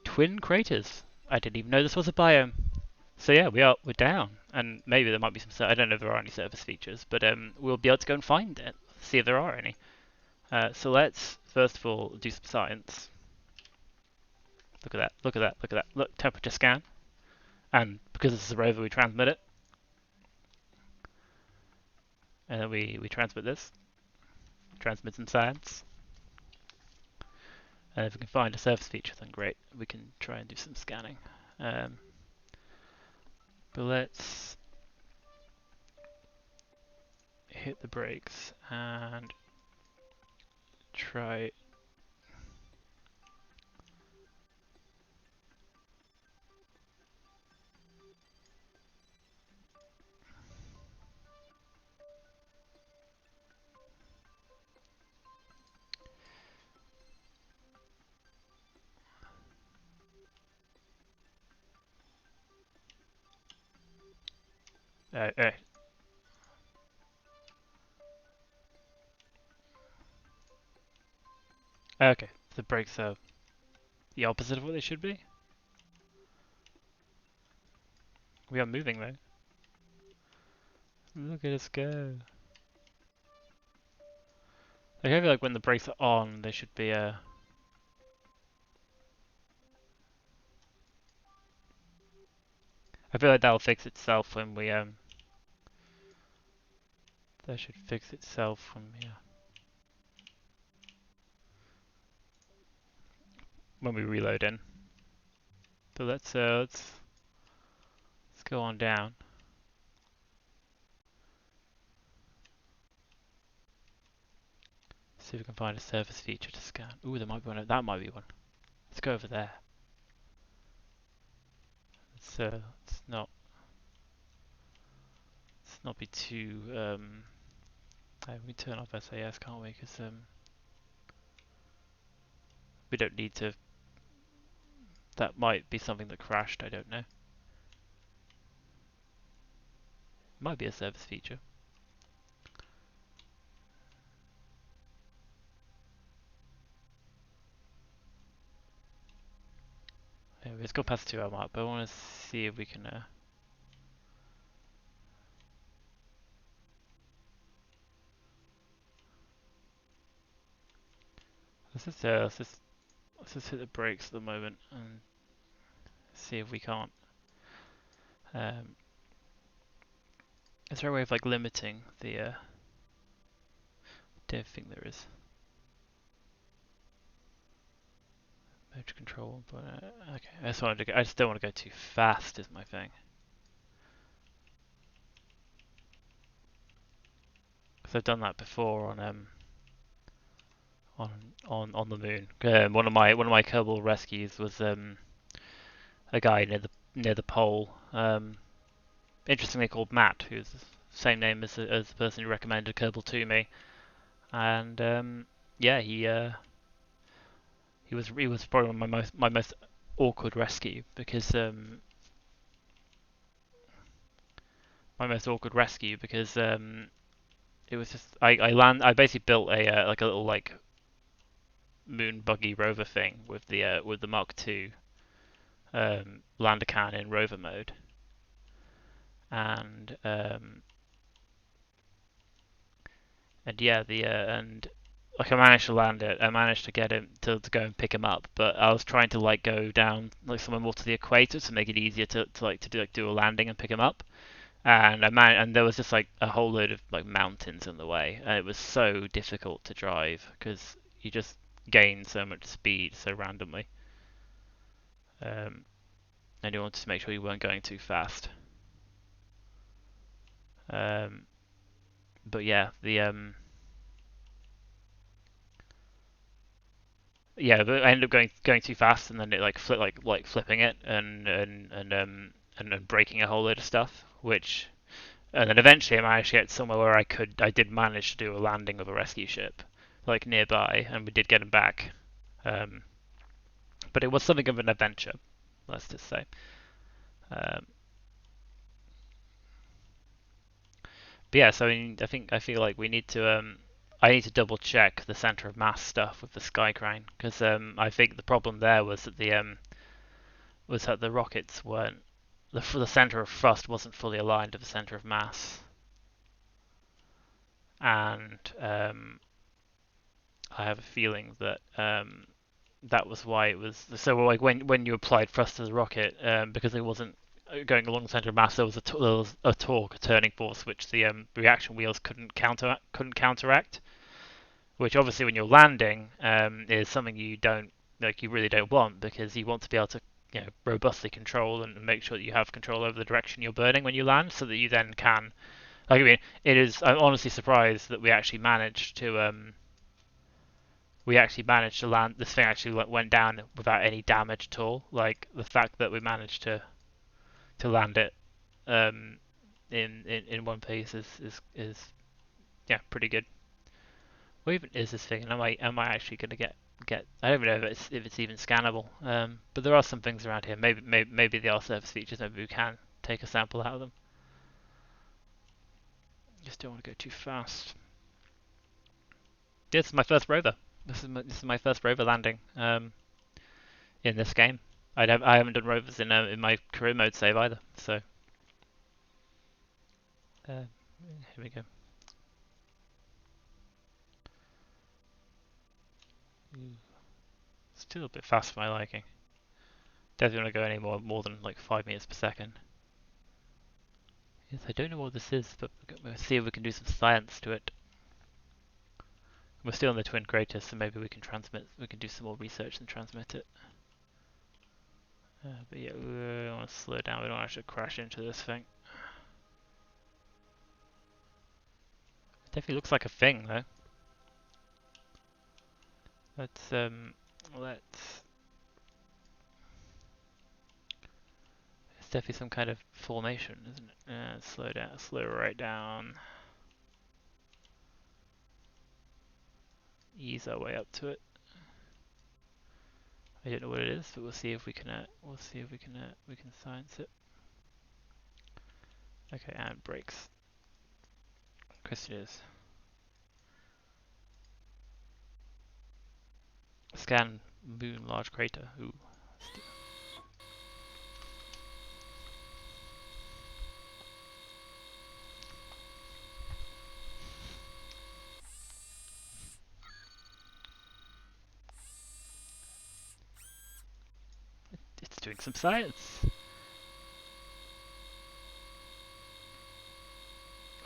twin craters. I didn't even know this was a biome. So yeah, we're down, and maybe there might be some. I don't know if there are any surface features, but we'll be able to go and find it, see if there are any. So let's first of all do some science. Look at that! Look at that! Look at that! Look, temperature scan, and because this is a rover, we transmit it, and then we transmit this, transmit some science, and if we can find a surface feature, then great. We can try and do some scanning. But let's hit the brakes and try. Uh, uh, okay, the brakes are the opposite of what they should be. We are moving though. Look at us go. I feel like when the brakes are on, they should be I feel like that'll fix itself when we that should fix itself when we reload in. But let's go on down. See if we can find a surface feature to scan. Ooh, there might be one. That might be one. Let's go over there. Let's not be too. We turn off SAS, can't we? Because we don't need to. That might be something that crashed. I don't know. Might be a surface feature. Anyway, it's gone past 2 hour mark, but I want to see if we can. Let's just hit the brakes at the moment and see if we can't. Is there a way of like limiting the? Don't think there is. Motor control, but okay. I just don't want to go too fast. Is my thing. Because I've done that before on the moon. One of my Kerbal rescues was a guy near the pole. Interestingly called Matt, who's the same name as the person who recommended Kerbal to me. And yeah, he was probably my most awkward rescue because it was just I basically built a like a little like moon buggy rover thing with the Mark II lander can in rover mode, and yeah, and like I managed to land it. I managed to get him to go and pick him up, but I was trying to like go down like somewhere more to the equator to make it easier to do a landing and pick him up. And and there was just like a whole load of like mountains in the way, and it was so difficult to drive because you just gain so much speed so randomly. Um, and you wanted to make sure you weren't going too fast. Um, but yeah, but I ended up going too fast, and then it like flipping it and breaking a whole load of stuff, which and then eventually I managed to get somewhere where I did manage to do a landing of a rescue ship, like nearby, and we did get him back. Um, but it was something of an adventure, let's just say. Um, but yeah, so I feel like we need to I need to double check the center of mass stuff with the Skycrane because I think the problem there was that the rockets weren't the center of thrust wasn't fully aligned to the center of mass, and I have a feeling that that was why it was so like when you applied thrust to the rocket because it wasn't going along the center of mass there was a torque, a turning force which the reaction wheels couldn't counteract, which obviously when you're landing is something you really don't want because you want to be able to robustly control and make sure that you have control over the direction you're burning when you land so that you then can like I mean I'm honestly surprised that we actually managed to land. This thing actually went down without any damage at all. Like the fact that we managed to land it in one piece is yeah pretty good. What even is this thing? And am I actually going to get? I don't even know if it's even scannable. But there are some things around here. Maybe they are surface features. Maybe we can take a sample out of them. Just don't want to go too fast. This is my first rover. This is my first rover landing in this game. I haven't done rovers in my career mode save either. So here we go. Still a bit fast for my liking. Definitely want to go any more than like 5 meters per second. Yes, I don't know what this is, but we'll see if we can do some science to it. We're still on the twin crater, so maybe we can transmit. We can do some more research and transmit it. But yeah, we want to slow down. We don't actually crash into this thing. It definitely looks like a thing, though. Let's. It's definitely some kind of formation, isn't it? Slow down, slow right down. Ease our way up to it. I don't know what it is, but we'll see if we can. We can science it. Okay, and brakes. Question is, scan moon large crater. Ooh. It's doing some science.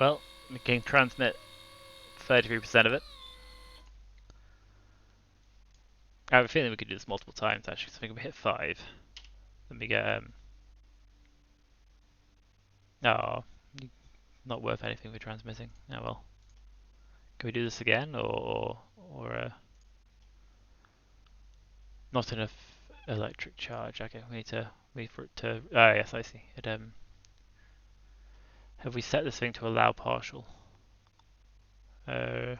Well, we can transmit 33% of it. I have a feeling we could do this multiple times actually, so I think we hit 5. Let me get oh, not worth anything for transmitting. Oh well. Can we do this again, or not enough electric charge? Okay, we need to wait for it to. Ah, yes, I see. It have we set this thing to allow partial? Uh,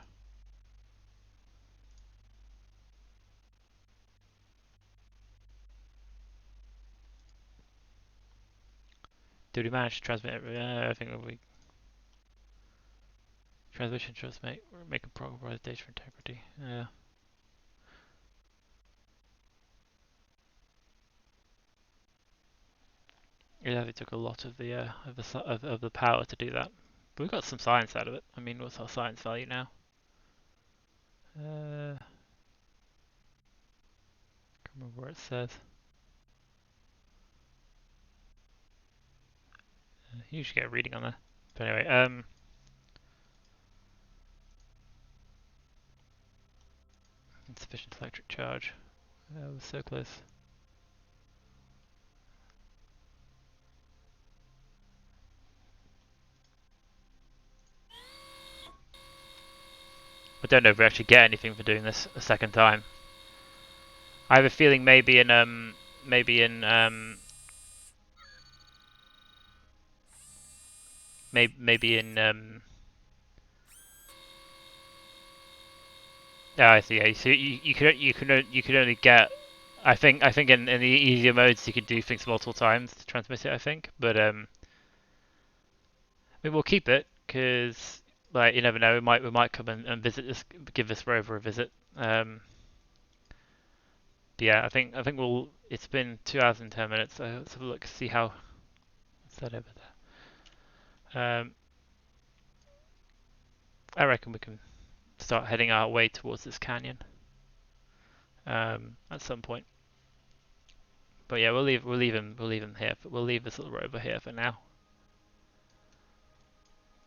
did we manage to transmit? I think we transmission transmit make a progress data for integrity. Yeah. Yeah, they took a lot of the power to do that. But we got some science out of it. I mean, what's our science value now? Can't remember where it says. You should get a reading on that. But anyway, insufficient electric charge. We're so close. I don't know if we actually get anything for doing this a second time. I have a feeling maybe in maybe in maybe in oh, I see. Yeah, so you could only get. I think in the easier modes you could do things multiple times to transmit it. I think, but I mean we'll keep it because like you never know. We might come and visit this, give this rover a visit. But yeah, I think we'll. It's been 2 hours and 10 minutes. So let's have a look. See how. What's that over there? I reckon we can start heading our way towards this canyon at some point. But yeah, we'll leave him here. We'll leave this little rover here for now.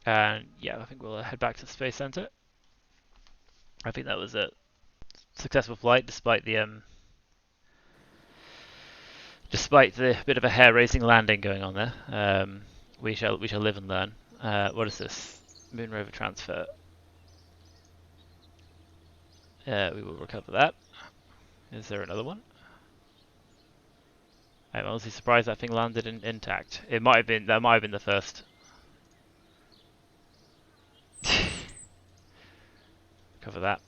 And yeah, I think we'll head back to the space center. I think that was a successful flight, despite the bit of a hair-raising landing going on there. We shall live and learn. What is this? Moon rover transfer. We will recover that. Is there another one? I'm honestly surprised that thing landed intact. It might have been. That might have been the first. Cover that.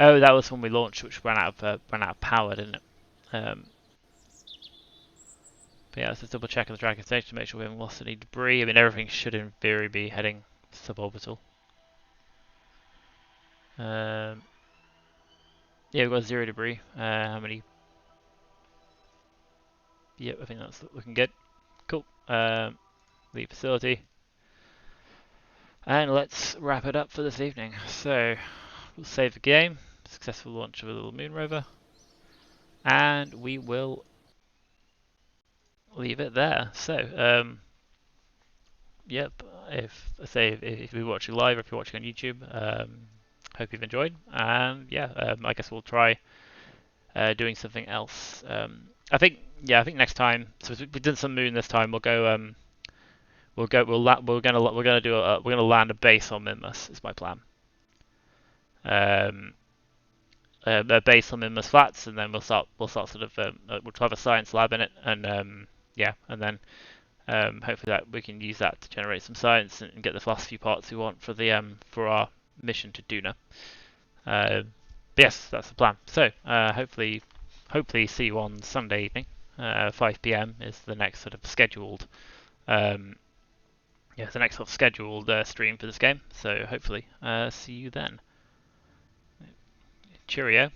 Oh, that was when we launched, which ran out of power, didn't it? But yeah, let's just double check on the Dragon stage to make sure we haven't lost any debris. I mean, everything should in theory be heading suborbital. Yeah, we've got 0 debris. How many? Yep, I think that's looking good. Cool. Leave facility. And let's wrap it up for this evening. So, we'll save the game. Successful launch of a little moon rover. And we will leave it there. So, yep, if you're watching live or if you're watching on YouTube, hope you've enjoyed. And yeah, I guess we'll try doing something else. I think next time. So we've done some moon this time. We'll go. We're gonna land a base on Minmus. Is my plan. A base on Minmus Flats, and then we'll start sort of we'll have a science lab in it, and yeah, and then hopefully that we can use that to generate some science and get the last few parts we want for the for our mission to Duna. Yes, that's the plan. So hopefully see you on Sunday evening. 5 p.m. is the next sort of scheduled the next sort of scheduled stream for this game. So hopefully see you then. Cheerio.